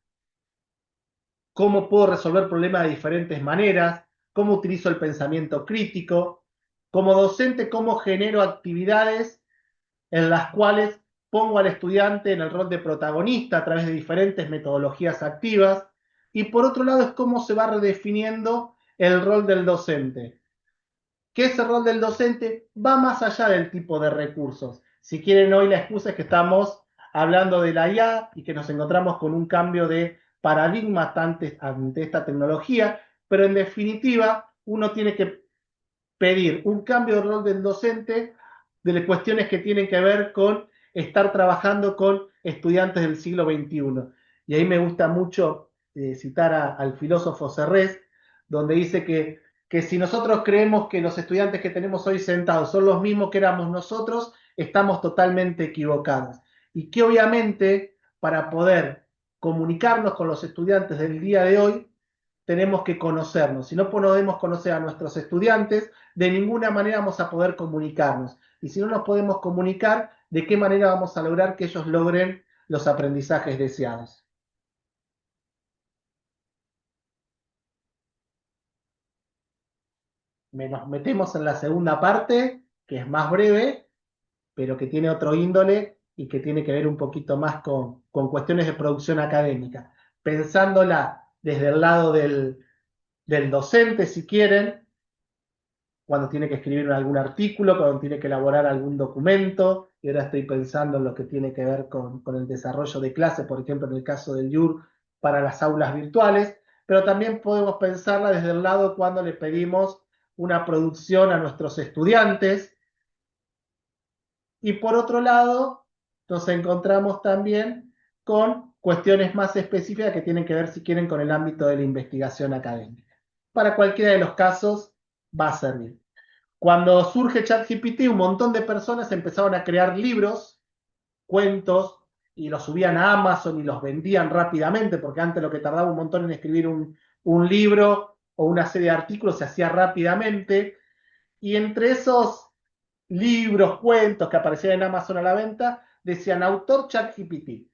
cómo puedo resolver problemas de diferentes maneras, cómo utilizo el pensamiento crítico, como docente, cómo genero actividades en las cuales pongo al estudiante en el rol de protagonista a través de diferentes metodologías activas, y por otro lado es cómo se va redefiniendo el rol del docente. que ese rol del docente va más allá del tipo de recursos. Si quieren, hoy la excusa es que estamos hablando de la IA y que nos encontramos con un cambio de paradigma ante esta tecnología, pero en definitiva uno tiene que pedir un cambio de rol del docente de cuestiones que tienen que ver con estar trabajando con estudiantes del siglo XXI. Y ahí me gusta mucho citar al filósofo Serres, donde dice que si nosotros creemos que los estudiantes que tenemos hoy sentados son los mismos que éramos nosotros, estamos totalmente equivocados. Y que obviamente para poder comunicarnos con los estudiantes del día de hoy, tenemos que conocernos. Si no podemos conocer a nuestros estudiantes, de ninguna manera vamos a poder comunicarnos. Y si no nos podemos comunicar, ¿de qué manera vamos a lograr que ellos logren los aprendizajes deseados? Nos metemos en la segunda parte, que es más breve, pero que tiene otro índole y que tiene que ver un poquito más con cuestiones de producción académica. Pensándola desde el lado del docente, si quieren, cuando tiene que escribir algún artículo, cuando tiene que elaborar algún documento, y ahora estoy pensando en lo que tiene que ver con el desarrollo de clases, por ejemplo, en el caso del YUR, para las aulas virtuales, pero también podemos pensarla desde el lado cuando le pedimos una producción a nuestros estudiantes, y por otro lado, nos encontramos también con cuestiones más específicas que tienen que ver, si quieren, con el ámbito de la investigación académica. Para cualquiera de los casos va a servir. Cuando surge ChatGPT, un montón de personas empezaron a crear libros, cuentos, y los subían a Amazon y los vendían rápidamente, porque antes lo que tardaba un montón en escribir un libro o una serie de artículos se hacía rápidamente. Y entre esos libros, cuentos que aparecían en Amazon a la venta, decían autor ChatGPT.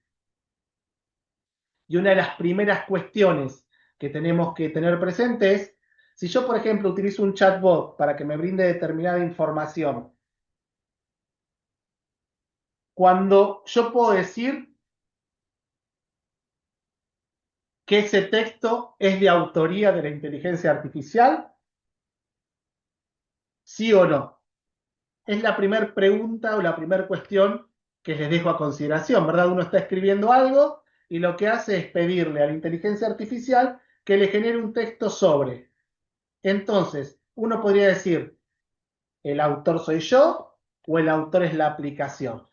Y una de las primeras cuestiones que tenemos que tener presente es, si yo, por ejemplo, utilizo un chatbot para que me brinde determinada información, cuando yo puedo decir que ese texto es de autoría de la inteligencia artificial, sí o no. Es la primera pregunta o la primera cuestión que les dejo a consideración, ¿verdad? Uno está escribiendo algo y lo que hace es pedirle a la inteligencia artificial que le genere un texto sobre. Entonces, uno podría decir, ¿el autor soy yo o el autor es la aplicación?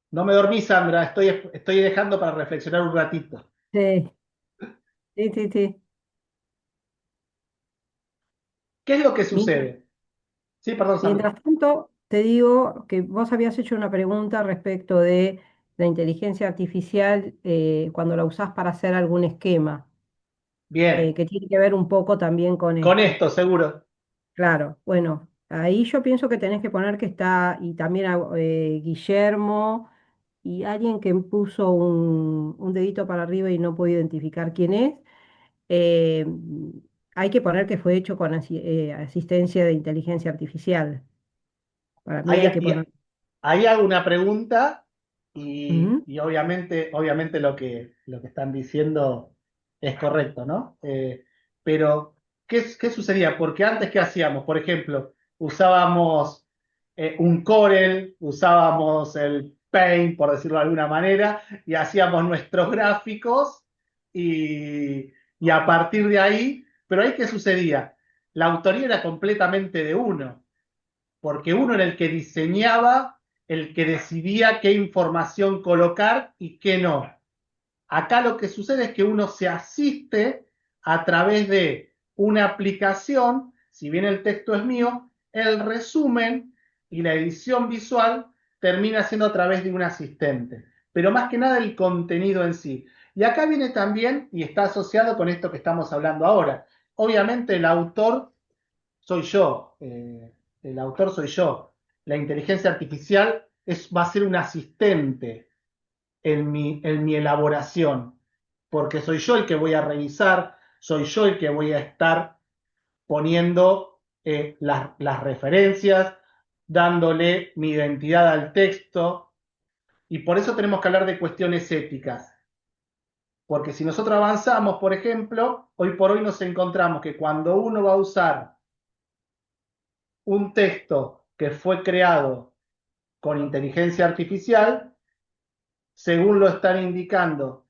No me dormí, Sandra, estoy dejando para reflexionar un ratito. Sí, sí, sí, sí. ¿Qué es lo que Mientras, sucede? Sí, perdón, Sandra. mientras tanto, te digo que vos habías hecho una pregunta respecto de la inteligencia artificial cuando la usás para hacer algún esquema, Bien, que tiene que ver un poco también con con esto. esto, seguro. Claro, bueno, ahí yo pienso que tenés que poner que está, y también Guillermo y alguien que puso un dedito para arriba y no puedo identificar quién es, eh, hay que poner que fue hecho con asistencia de inteligencia artificial. Para mí Ahí, hay que poner. ahí hago una pregunta Ujú. y obviamente lo que están diciendo es correcto, ¿no? Pero, ¿qué sucedía? Porque antes, ¿qué hacíamos? Por ejemplo, usábamos un Corel, usábamos el Paint, por decirlo de alguna manera, y hacíamos nuestros gráficos y a partir de ahí, pero ahí, ¿qué sucedía? La autoría era completamente de uno porque uno era el que diseñaba, el que decidía qué información colocar y qué no. Acá lo que sucede es que uno se asiste a través de una aplicación, si bien el texto es mío, el resumen y la edición visual termina siendo a través de un asistente, pero más que nada el contenido en sí. Y acá viene también, y está asociado con esto que estamos hablando ahora, obviamente el autor soy yo, el autor soy yo. La inteligencia artificial va a ser un asistente en mi elaboración, porque soy yo el que voy a revisar, soy yo el que voy a estar poniendo las referencias, dándole mi identidad al texto, y por eso tenemos que hablar de cuestiones éticas. Porque si nosotros avanzamos, por ejemplo, hoy por hoy nos encontramos que cuando uno va a usar un texto que fue creado con inteligencia artificial, según lo están indicando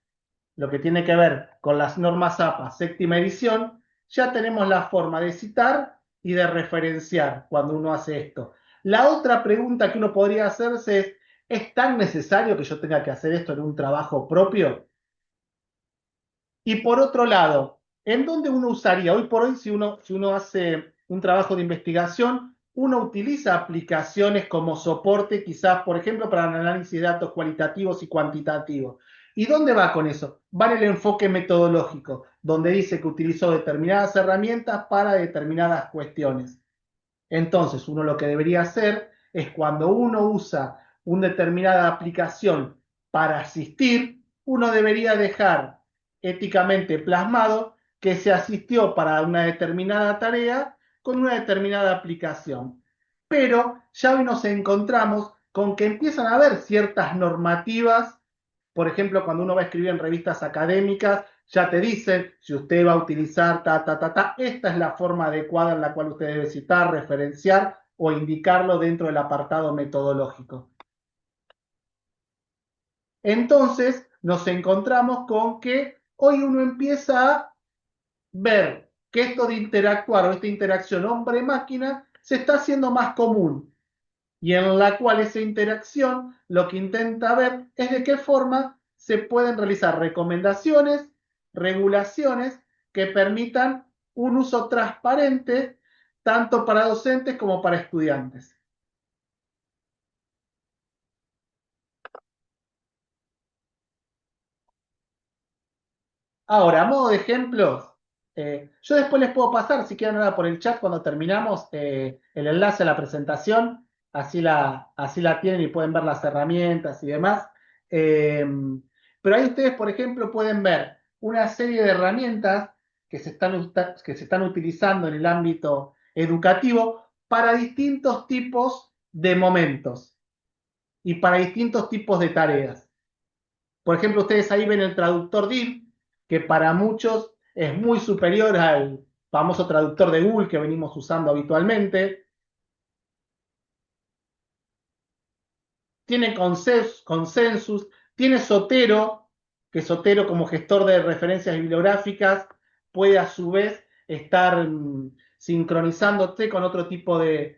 lo que tiene que ver con las normas APA séptima edición, ya tenemos la forma de citar y de referenciar cuando uno hace esto. La otra pregunta que uno podría hacerse ¿es tan necesario que yo tenga que hacer esto en un trabajo propio? Y por otro lado, ¿en dónde uno usaría? Hoy por hoy, si uno hace un trabajo de investigación, uno utiliza aplicaciones como soporte, quizás, por ejemplo, para el análisis de datos cualitativos y cuantitativos. ¿Y dónde va con eso? Va en el enfoque metodológico, donde dice que utilizó determinadas herramientas para determinadas cuestiones. Entonces, uno lo que debería hacer es cuando uno usa una determinada aplicación para asistir, uno debería dejar éticamente plasmado que se asistió para una determinada tarea con una determinada aplicación. Pero ya hoy nos encontramos con que empiezan a haber ciertas normativas, por ejemplo, cuando uno va a escribir en revistas académicas, ya te dicen si usted va a utilizar esta es la forma adecuada en la cual usted debe citar, referenciar o indicarlo dentro del apartado metodológico. Entonces nos encontramos con que hoy uno empieza a ver que esto de interactuar o esta interacción hombre-máquina se está haciendo más común y en la cual esa interacción lo que intenta ver es de qué forma se pueden realizar recomendaciones, regulaciones que permitan un uso transparente tanto para docentes como para estudiantes. Ahora, a modo de ejemplos, yo después les puedo pasar, si quieren ahora por el chat cuando terminamos, el enlace a la presentación, así la tienen y pueden ver las herramientas y demás. Eh, pero ahí ustedes, por ejemplo, pueden ver una serie de herramientas que se están utilizando en el ámbito educativo para distintos tipos de momentos y para distintos tipos de tareas. Por ejemplo, ustedes ahí ven el traductor DIV, que para muchos es muy superior al famoso traductor de Google que venimos usando habitualmente. Tiene Consensus, tiene Zotero, que Zotero como gestor de referencias bibliográficas puede a su vez estar sincronizándote con otro tipo de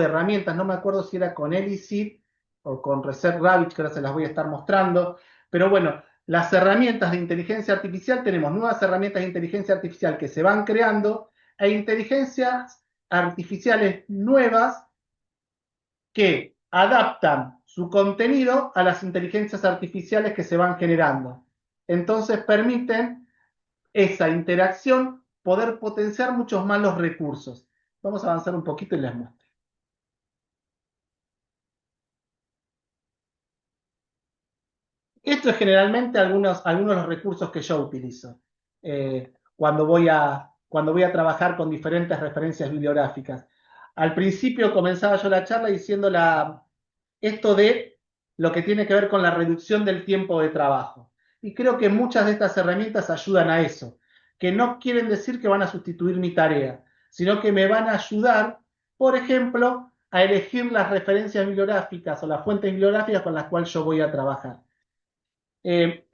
herramientas. No me acuerdo si era con Elicit o con ResearchRabbit, que ahora se las voy a estar mostrando. Pero bueno, las herramientas de inteligencia artificial, tenemos nuevas herramientas de inteligencia artificial que se van creando e inteligencias artificiales nuevas que adaptan su contenido a las inteligencias artificiales que se van generando. Entonces permiten esa interacción poder potenciar muchos más los recursos. Vamos a avanzar un poquito y les muestro. Esto es generalmente algunos de los recursos que yo utilizo cuando voy a trabajar con diferentes referencias bibliográficas. Al principio comenzaba yo la charla diciendo esto de lo que tiene que ver con la reducción del tiempo de trabajo. Y creo que muchas de estas herramientas ayudan a eso, que no quieren decir que van a sustituir mi tarea, sino que me van a ayudar, por ejemplo, a elegir las referencias bibliográficas o las fuentes bibliográficas con las cuales yo voy a trabajar. En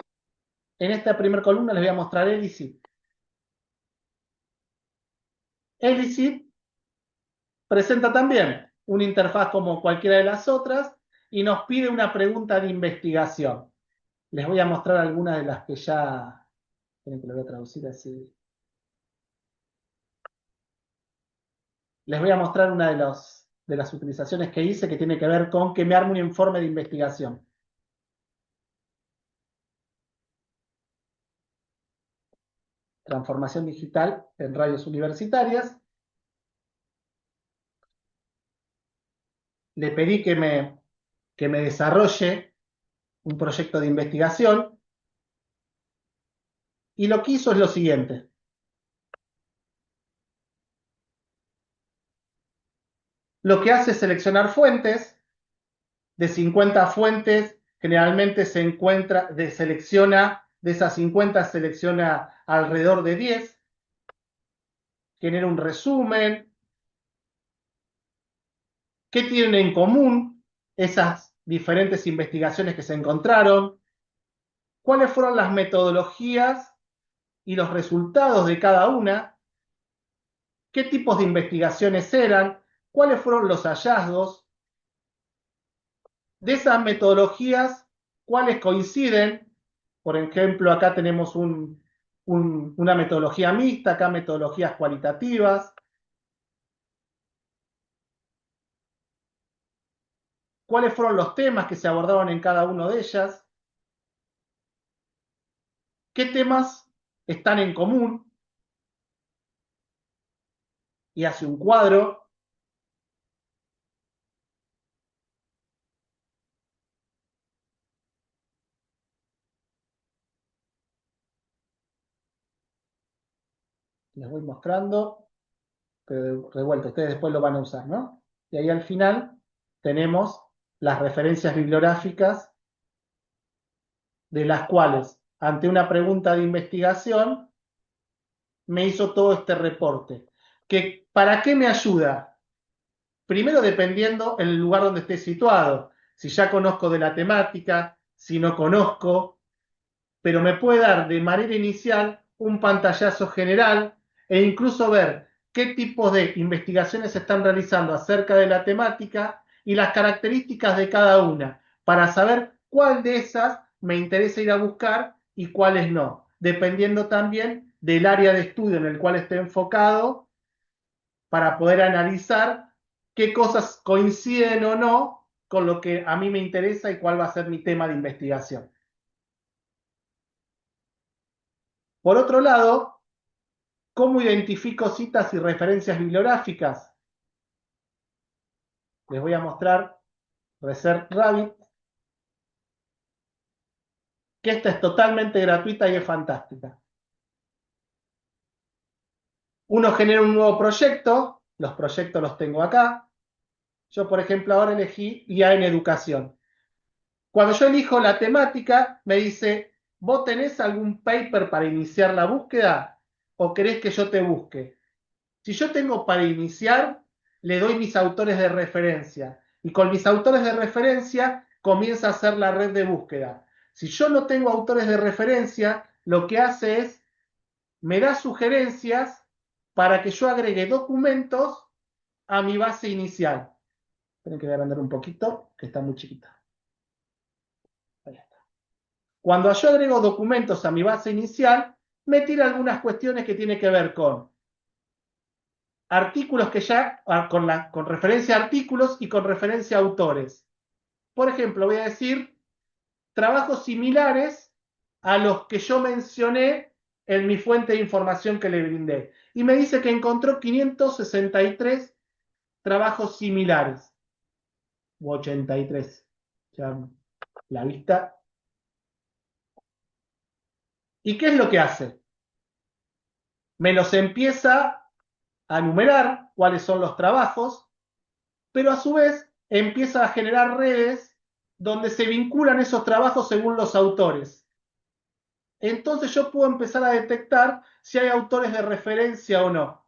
esta primera columna les voy a mostrar Elicit. Elicit presenta también una interfaz como cualquiera de las otras y nos pide una pregunta de investigación. Les voy a mostrar algunas de las que ya... Esperen que lo voy a traducir así. Les voy a mostrar una de las utilizaciones que hice que tiene que ver con que me arme un informe de investigación. Transformación digital en radios universitarias. Le pedí que me desarrolle un proyecto de investigación y lo que hizo es lo siguiente. lo que hace es seleccionar fuentes. De 50 fuentes, generalmente selecciona, de esas 50 selecciona alrededor de 10, genera un resumen. ¿Qué tienen en común esas diferentes investigaciones que se encontraron? ¿Cuáles fueron las metodologías y los resultados de cada una? ¿Qué tipos de investigaciones eran? ¿Cuáles fueron los hallazgos? De esas metodologías, ¿cuáles coinciden? Por ejemplo, acá tenemos una metodología mixta, acá metodologías cualitativas. ¿Cuáles fueron los temas que se abordaron en cada una de ellas? ¿Qué temas están en común? Y hace un cuadro. Les voy mostrando, pero revuelto. Ustedes después lo van a usar, ¿no? Y ahí al final tenemos las referencias bibliográficas de las cuales, ante una pregunta de investigación, me hizo todo este reporte. ¿Para qué me ayuda? Primero, dependiendo el lugar donde esté situado. Si ya conozco de la temática, si no conozco, pero me puede dar de manera inicial un pantallazo general e incluso ver qué tipos de investigaciones se están realizando acerca de la temática y las características de cada una, para saber cuál de esas me interesa ir a buscar y cuáles no, dependiendo también del área de estudio en el cual esté enfocado, para poder analizar qué cosas coinciden o no con lo que a mí me interesa y cuál va a ser mi tema de investigación. Por otro lado, ¿cómo identifico citas y referencias bibliográficas? Les voy a mostrar Research Rabbit, que esta es totalmente gratuita y es fantástica. Uno genera un nuevo proyecto, los proyectos los tengo acá. Yo, por ejemplo, ahora elegí IA en educación. Cuando yo elijo la temática, me dice, ¿vos tenés algún paper para iniciar la búsqueda o querés que yo te busque? Si yo tengo para iniciar, le doy mis autores de referencia. Y con mis autores de referencia comienza a hacer la red de búsqueda. Si yo no tengo autores de referencia, lo que hace es, me da sugerencias para que yo agregue documentos a mi base inicial. Tienen que agrandar un poquito, que está muy chiquita. Ahí está. Cuando yo agrego documentos a mi base inicial, me tira algunas cuestiones que tienen que ver con artículos que ya, con referencia a artículos y con referencia a autores. Por ejemplo, voy a decir trabajos similares a los que yo mencioné en mi fuente de información que le brindé. Y me dice que encontró 563 trabajos similares. O 83. Ya la vista. ¿Y qué es lo que hace? Me los empieza a enumerar cuáles son los trabajos, pero a su vez empieza a generar redes donde se vinculan esos trabajos según los autores. Entonces yo puedo empezar a detectar si hay autores de referencia o no.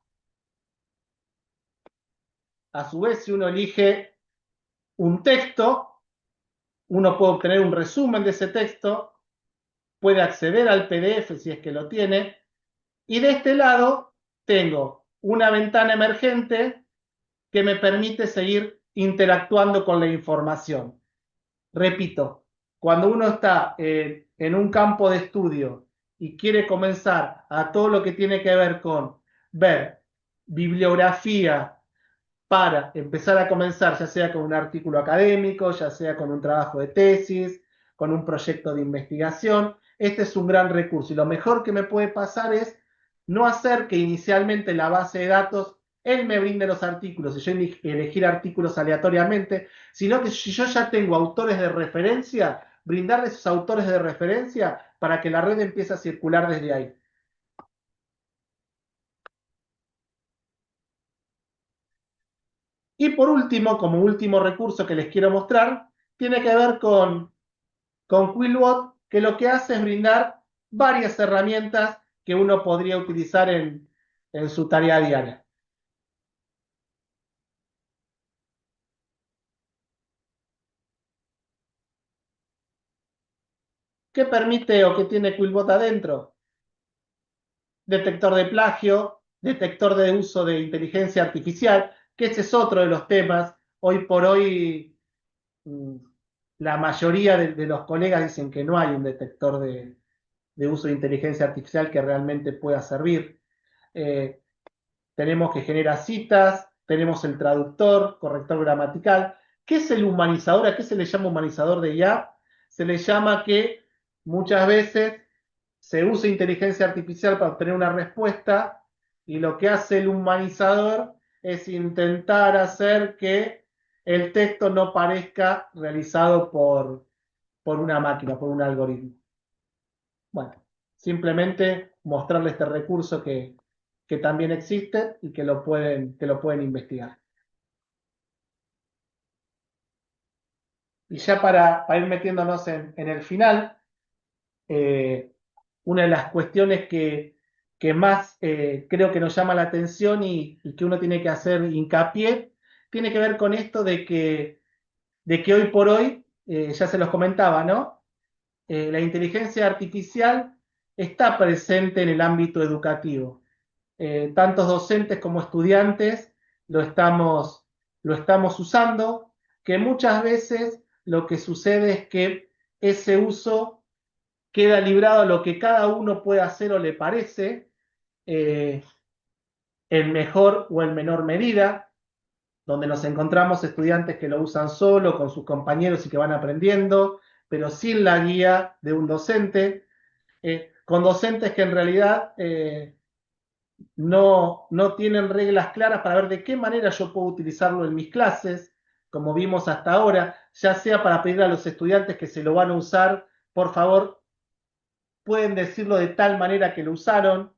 A su vez, si uno elige un texto, uno puede obtener un resumen de ese texto, puede acceder al PDF si es que lo tiene, y de este lado tengo una ventana emergente que me permite seguir interactuando con la información. Repito, cuando uno está en un campo de estudio y quiere comenzar a todo lo que tiene que ver con ver bibliografía para empezar a comenzar, ya sea con un artículo académico, ya sea con un trabajo de tesis, con un proyecto de investigación, este es un gran recurso. Y lo mejor que me puede pasar es no hacer que inicialmente la base de datos, él me brinde los artículos y yo elegir artículos aleatoriamente, sino que si yo ya tengo autores de referencia, brindarle esos autores de referencia para que la red empiece a circular desde ahí. Y por último, como último recurso que les quiero mostrar, tiene que ver con Quillbot, que lo que hace es brindar varias herramientas que uno podría utilizar en su tarea diaria. ¿Qué permite o qué tiene Quillbot adentro? Detector de plagio, detector de uso de inteligencia artificial, que ese es otro de los temas. Hoy por hoy, la mayoría de los colegas dicen que no hay un detector de uso de inteligencia artificial que realmente pueda servir. Eh, Tenemos que generar citas, tenemos el traductor, corrector gramatical. ¿Qué es el humanizador? ¿A qué se le llama humanizador de IA? Se le llama que muchas veces se usa inteligencia artificial para obtener una respuesta y lo que hace el humanizador es intentar hacer que el texto no parezca realizado por una máquina, por un algoritmo. Bueno, simplemente mostrarle este recurso que también existe y que lo pueden investigar. Y ya para ir metiéndonos en el final, una de las cuestiones que más creo que nos llama la atención y que uno tiene que hacer hincapié, tiene que ver con esto de que hoy por hoy, ya se los comentaba, ¿no? La inteligencia artificial está presente en el ámbito educativo. Tantos docentes como estudiantes lo estamos usando, que muchas veces lo que sucede es que ese uso queda librado a lo que cada uno puede hacer o le parece, eh, en mejor o en menor medida, donde nos encontramos estudiantes que lo usan solo, con sus compañeros y que van aprendiendo, pero sin la guía de un docente, con docentes que en realidad no tienen reglas claras para ver de qué manera yo puedo utilizarlo en mis clases, como vimos hasta ahora, ya sea para pedir a los estudiantes que se lo van a usar, por favor, pueden decirlo de tal manera que lo usaron,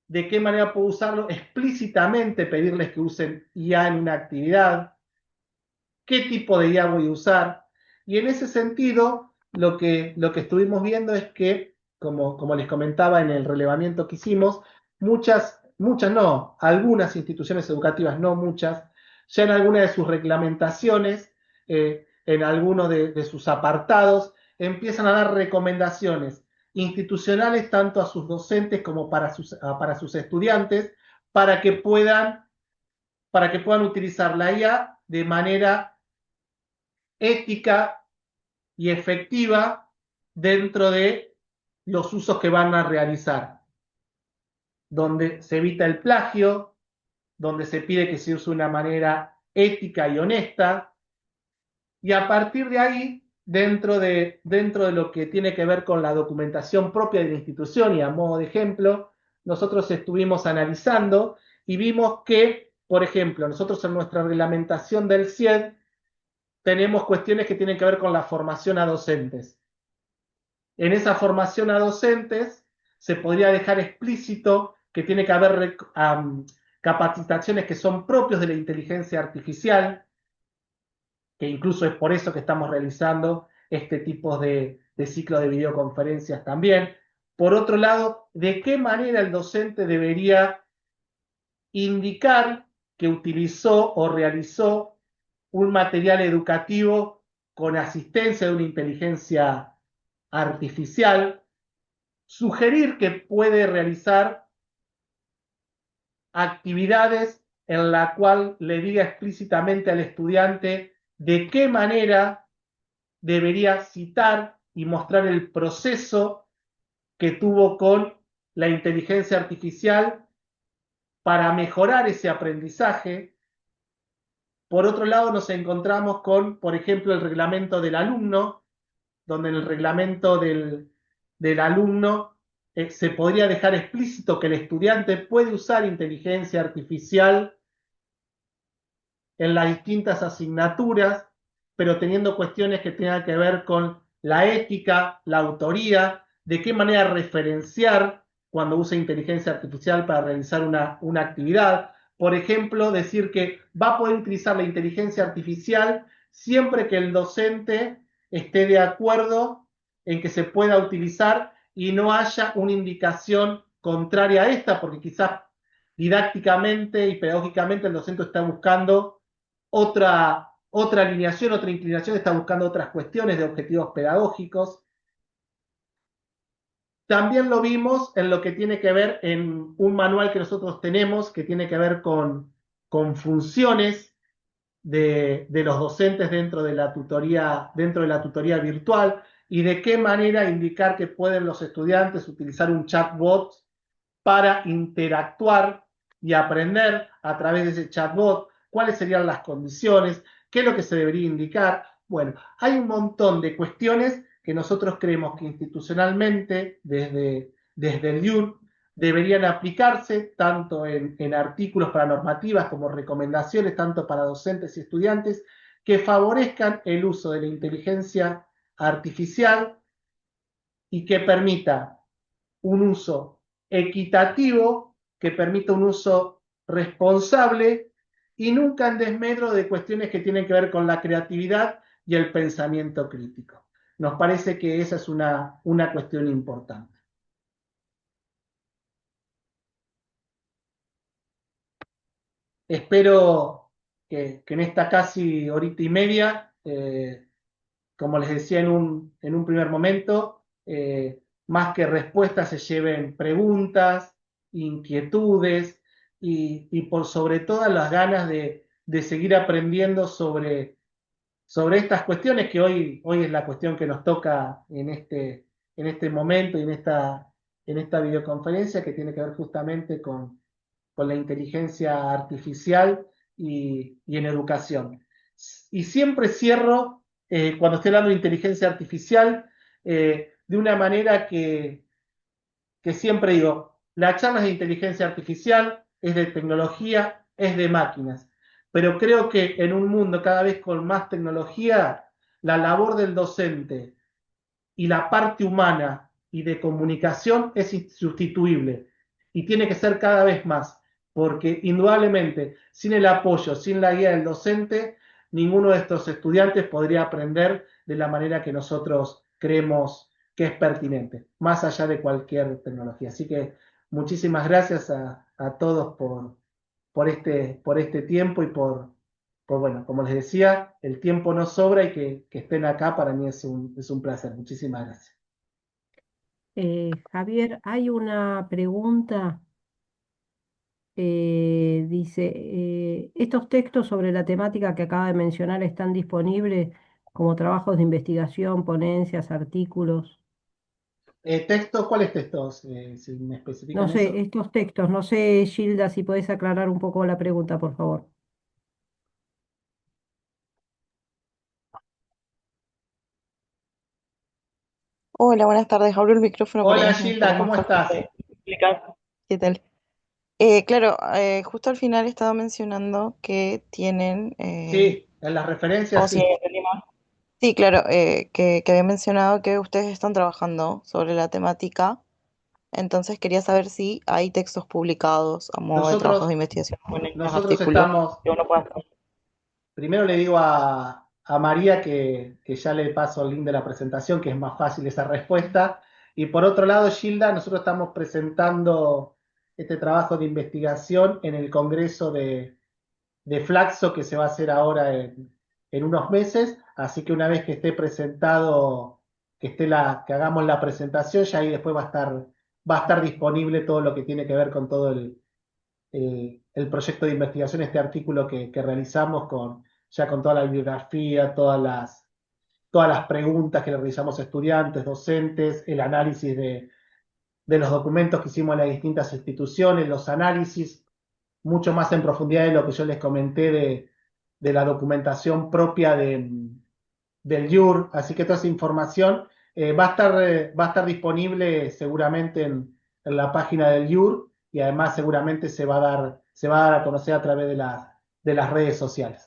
de qué manera puedo usarlo, explícitamente pedirles que usen IA en una actividad, qué tipo de IA voy a usar. Y en ese sentido, lo que estuvimos viendo es que, como les comentaba en el relevamiento que hicimos, muchas no, algunas instituciones educativas, no muchas, ya en alguna de sus reglamentaciones, en alguno de sus apartados, empiezan a dar recomendaciones institucionales tanto a sus docentes como para sus estudiantes, para que puedan, para que puedan utilizar la IA de manera ética y efectiva dentro de los usos que van a realizar, donde se evita el plagio, donde se pide que se use de una manera ética y honesta, y a partir de ahí, dentro de lo que tiene que ver con la documentación propia de la institución, y a modo de ejemplo, nosotros estuvimos analizando y vimos que, por ejemplo, nosotros en nuestra reglamentación del CIED tenemos cuestiones que tienen que ver con la formación a docentes. En esa formación a docentes se podría dejar explícito que tiene que haber capacitaciones que son propios de la inteligencia artificial, que incluso es por eso que estamos realizando este tipo de ciclo de videoconferencias también. Por otro lado, ¿de qué manera el docente debería indicar que utilizó o realizó un material educativo con asistencia de una inteligencia artificial? Sugerir que puede realizar actividades en la cual le diga explícitamente al estudiante de qué manera debería citar y mostrar el proceso que tuvo con la inteligencia artificial para mejorar ese aprendizaje. Por otro lado, nos encontramos con, por ejemplo, el reglamento del alumno, donde en el reglamento del alumno se podría dejar explícito que el estudiante puede usar inteligencia artificial en las distintas asignaturas, pero teniendo cuestiones que tengan que ver con la ética, la autoría, de qué manera referenciar cuando usa inteligencia artificial para realizar una actividad, por ejemplo, decir que va a poder utilizar la inteligencia artificial siempre que el docente esté de acuerdo en que se pueda utilizar y no haya una indicación contraria a esta, porque quizás didácticamente y pedagógicamente el docente está buscando otra alineación, otra inclinación, está buscando otras cuestiones de objetivos pedagógicos. También lo vimos en lo que tiene que ver en un manual que nosotros tenemos, que tiene que ver con funciones de los docentes dentro de la tutoría virtual y de qué manera indicar que pueden los estudiantes utilizar un chatbot para interactuar y aprender a través de ese chatbot cuáles serían las condiciones, qué es lo que se debería indicar. Bueno, hay un montón de cuestiones que nosotros creemos que institucionalmente, desde el IUR, deberían aplicarse tanto en artículos para normativas como recomendaciones, tanto para docentes y estudiantes, que favorezcan el uso de la inteligencia artificial y que permita un uso equitativo, que permita un uso responsable y nunca en desmedro de cuestiones que tienen que ver con la creatividad y el pensamiento crítico. Nos parece que esa es una cuestión importante. Espero que en esta casi horita y media, como les decía en un primer momento, más que respuestas se lleven preguntas, inquietudes y por sobre todas las ganas de seguir aprendiendo sobre estas cuestiones que hoy es la cuestión que nos toca en este momento y en esta videoconferencia que tiene que ver justamente con la inteligencia artificial y en educación. Y siempre cierro, cuando estoy hablando de inteligencia artificial, de una manera que siempre digo, la charla es de inteligencia artificial, es de tecnología, es de máquinas, pero creo que en un mundo cada vez con más tecnología, la labor del docente y la parte humana y de comunicación es insustituible y tiene que ser cada vez más, porque indudablemente sin el apoyo, sin la guía del docente, ninguno de estos estudiantes podría aprender de la manera que nosotros creemos que es pertinente, más allá de cualquier tecnología. Así que muchísimas gracias a todos por este tiempo y bueno, como les decía, el tiempo no sobra y que estén acá para mí es un placer. Muchísimas gracias. Javier, hay una pregunta. Dice, ¿estos textos sobre la temática que acaba de mencionar están disponibles como trabajos de investigación, ponencias, artículos? ¿Textos? ¿Cuáles textos? Si me No especifican sé, eso. estos textos, no sé, Gilda, si podés aclarar un poco la pregunta, por favor. Hola, buenas tardes. Abro el micrófono por ahí Hola es un poco Gilda, más ¿cómo fácil estás? de explicar. ¿Qué tal? Claro, justo al final estaba mencionando que tienen, Sí, en las referencias o si sí. entendí mal. Sí, claro, que había mencionado que ustedes están trabajando sobre la temática, entonces quería saber si hay textos publicados a modo de trabajos de Nosotros, investigación o en nosotros artículos estamos, que uno pueda... primero le digo a María que ya le paso el link de la presentación, que es más fácil esa respuesta. Y por otro lado, Gilda, nosotros estamos presentando este trabajo de investigación en el Congreso de Flaxo que se va a hacer ahora en unos meses, así que una vez que esté presentado, que hagamos la presentación, ya ahí después va a estar disponible todo lo que tiene que ver con todo el proyecto de investigación, este artículo que realizamos ya con toda la bibliografía, todas las preguntas que le realizamos a estudiantes, docentes, el análisis de los documentos que hicimos en las distintas instituciones, los análisis mucho más en profundidad de lo que yo les comenté de la documentación propia del IUR, así que toda esa información va a estar disponible seguramente en la página del IUR y además seguramente se va a dar a conocer a través de las redes sociales.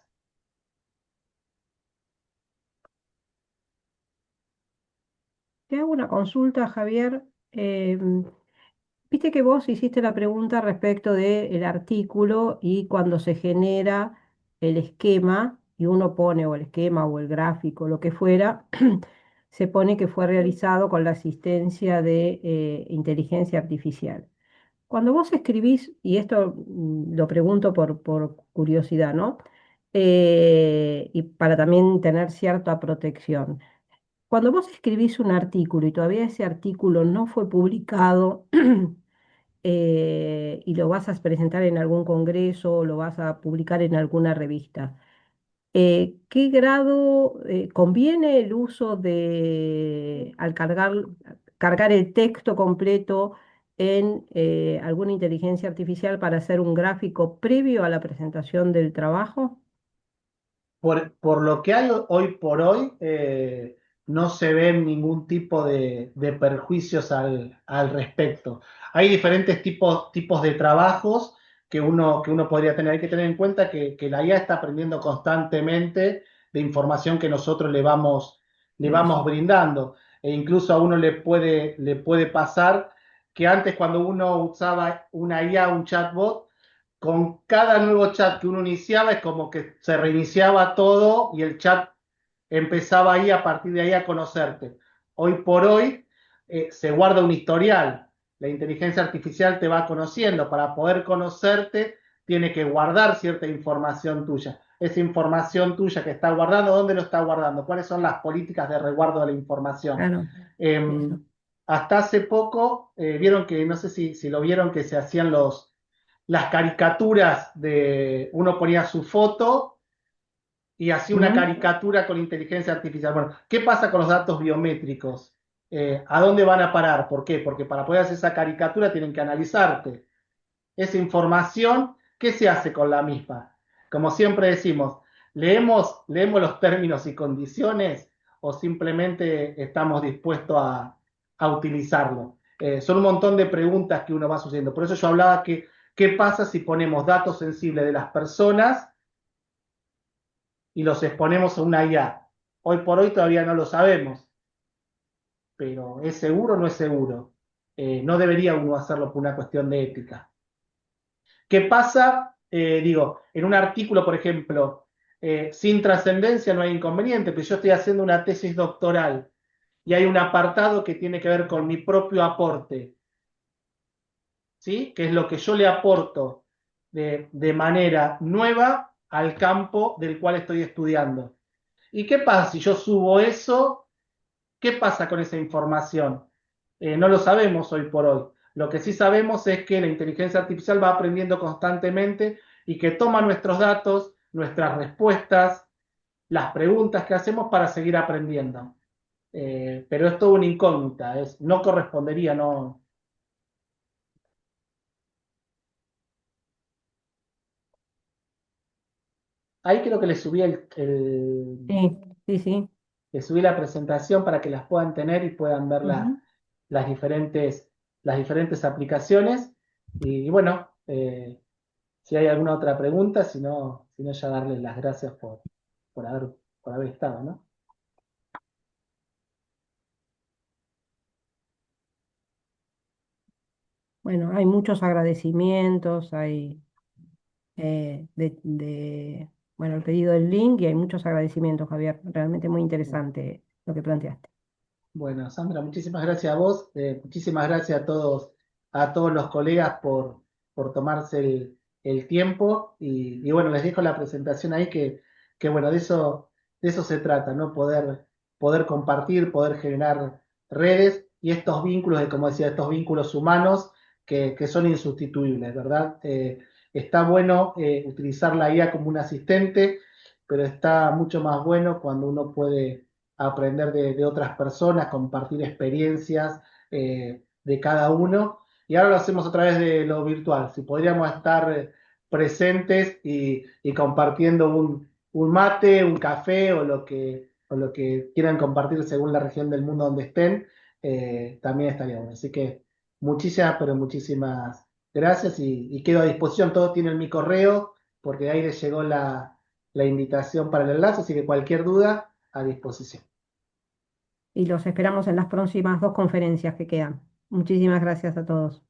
Te hago una consulta, Javier. Viste que vos hiciste la pregunta respecto del artículo y cuando se genera el esquema y uno pone o el esquema o el gráfico, lo que fuera, se pone que fue realizado con la asistencia de inteligencia artificial. Cuando vos escribís, y esto lo pregunto por curiosidad, ¿no? Y para también tener cierta protección. Cuando vos escribís un artículo y todavía ese artículo no fue publicado, y lo vas a presentar en algún congreso o lo vas a publicar en alguna revista. ¿Qué grado conviene el uso de, al cargar el texto completo en alguna inteligencia artificial para hacer un gráfico previo a la presentación del trabajo? Por lo que hay hoy por hoy, no se ven ningún tipo de perjuicios al respecto. Hay diferentes tipos de trabajos que uno podría tener. Hay que tener en cuenta que la IA está aprendiendo constantemente de información que nosotros le vamos Eso. brindando. E incluso a uno le puede pasar que antes, cuando uno usaba una IA, un chatbot, con cada nuevo chat que uno iniciaba es como que se reiniciaba todo y el chat empezaba ahí a partir de ahí a conocerte. Hoy por hoy se guarda un historial. La inteligencia artificial te va conociendo. Para poder conocerte, tiene que guardar cierta información tuya. Esa información tuya que está guardando, ¿dónde lo está guardando? ¿Cuáles son las políticas de resguardo de la información? Claro, Eh, eso. hasta hace poco, vieron que, no sé si lo vieron, que se hacían las caricaturas de, uno ponía su foto y hacía una Ujú. caricatura con inteligencia artificial. Bueno, ¿qué pasa con los datos biométricos? ¿A dónde van a parar? ¿Por qué? Porque para poder hacer esa caricatura tienen que analizarte esa información. ¿Qué se hace con la misma? Como siempre decimos, ¿leemos los términos y condiciones o simplemente estamos dispuestos a utilizarlo? Son un montón de preguntas que uno va sucediendo. Por eso yo hablaba que, ¿qué pasa si ponemos datos sensibles de las personas y los exponemos a una IA? Hoy por hoy todavía no lo sabemos, pero ¿es seguro o no es seguro? No debería uno hacerlo por una cuestión de ética. ¿Qué pasa? Digo, en un artículo, por ejemplo, sin trascendencia no hay inconveniente, pero yo estoy haciendo una tesis doctoral y hay un apartado que tiene que ver con mi propio aporte, ¿sí? Que es lo que yo le aporto de manera nueva al campo del cual estoy estudiando. ¿Y qué pasa si yo subo eso? ¿Qué pasa con esa información? No lo sabemos hoy por hoy. Lo que sí sabemos es que la inteligencia artificial va aprendiendo constantemente y que toma nuestros datos, nuestras respuestas, las preguntas que hacemos para seguir aprendiendo. Pero es todo una incógnita, no correspondería, no. Ahí creo que Sí, sí, sí. le subí la presentación para que las puedan tener y puedan ver Ujú. las diferentes aplicaciones. Y bueno, si hay alguna otra pregunta, si no ya darles las gracias por haber, por haber estado, ¿no? Bueno, hay muchos agradecimientos, hay bueno, el pedido del link y hay muchos agradecimientos, Javier. Realmente muy interesante lo que planteaste. Bueno, Sandra, muchísimas gracias a vos, muchísimas gracias a todos los colegas por tomarse el tiempo y bueno, les dejo la presentación ahí que bueno, de eso se trata, ¿no? Poder compartir, poder generar redes y estos vínculos, como decía, estos vínculos humanos que son insustituibles, ¿verdad? Está bueno utilizar la IA como un asistente, pero está mucho más bueno cuando uno puede aprender de otras personas, compartir experiencias de cada uno. Y ahora lo hacemos a través de lo virtual. Si podríamos estar presentes y compartiendo un mate, un café o lo que quieran compartir según la región del mundo donde estén, también estaría bueno. Así que muchísimas, pero muchísimas gracias y quedo a disposición. Todos tienen mi correo porque de ahí les llegó la invitación para el enlace, así que cualquier duda a disposición. Y los esperamos en las próximas dos conferencias que quedan. Muchísimas gracias a todos.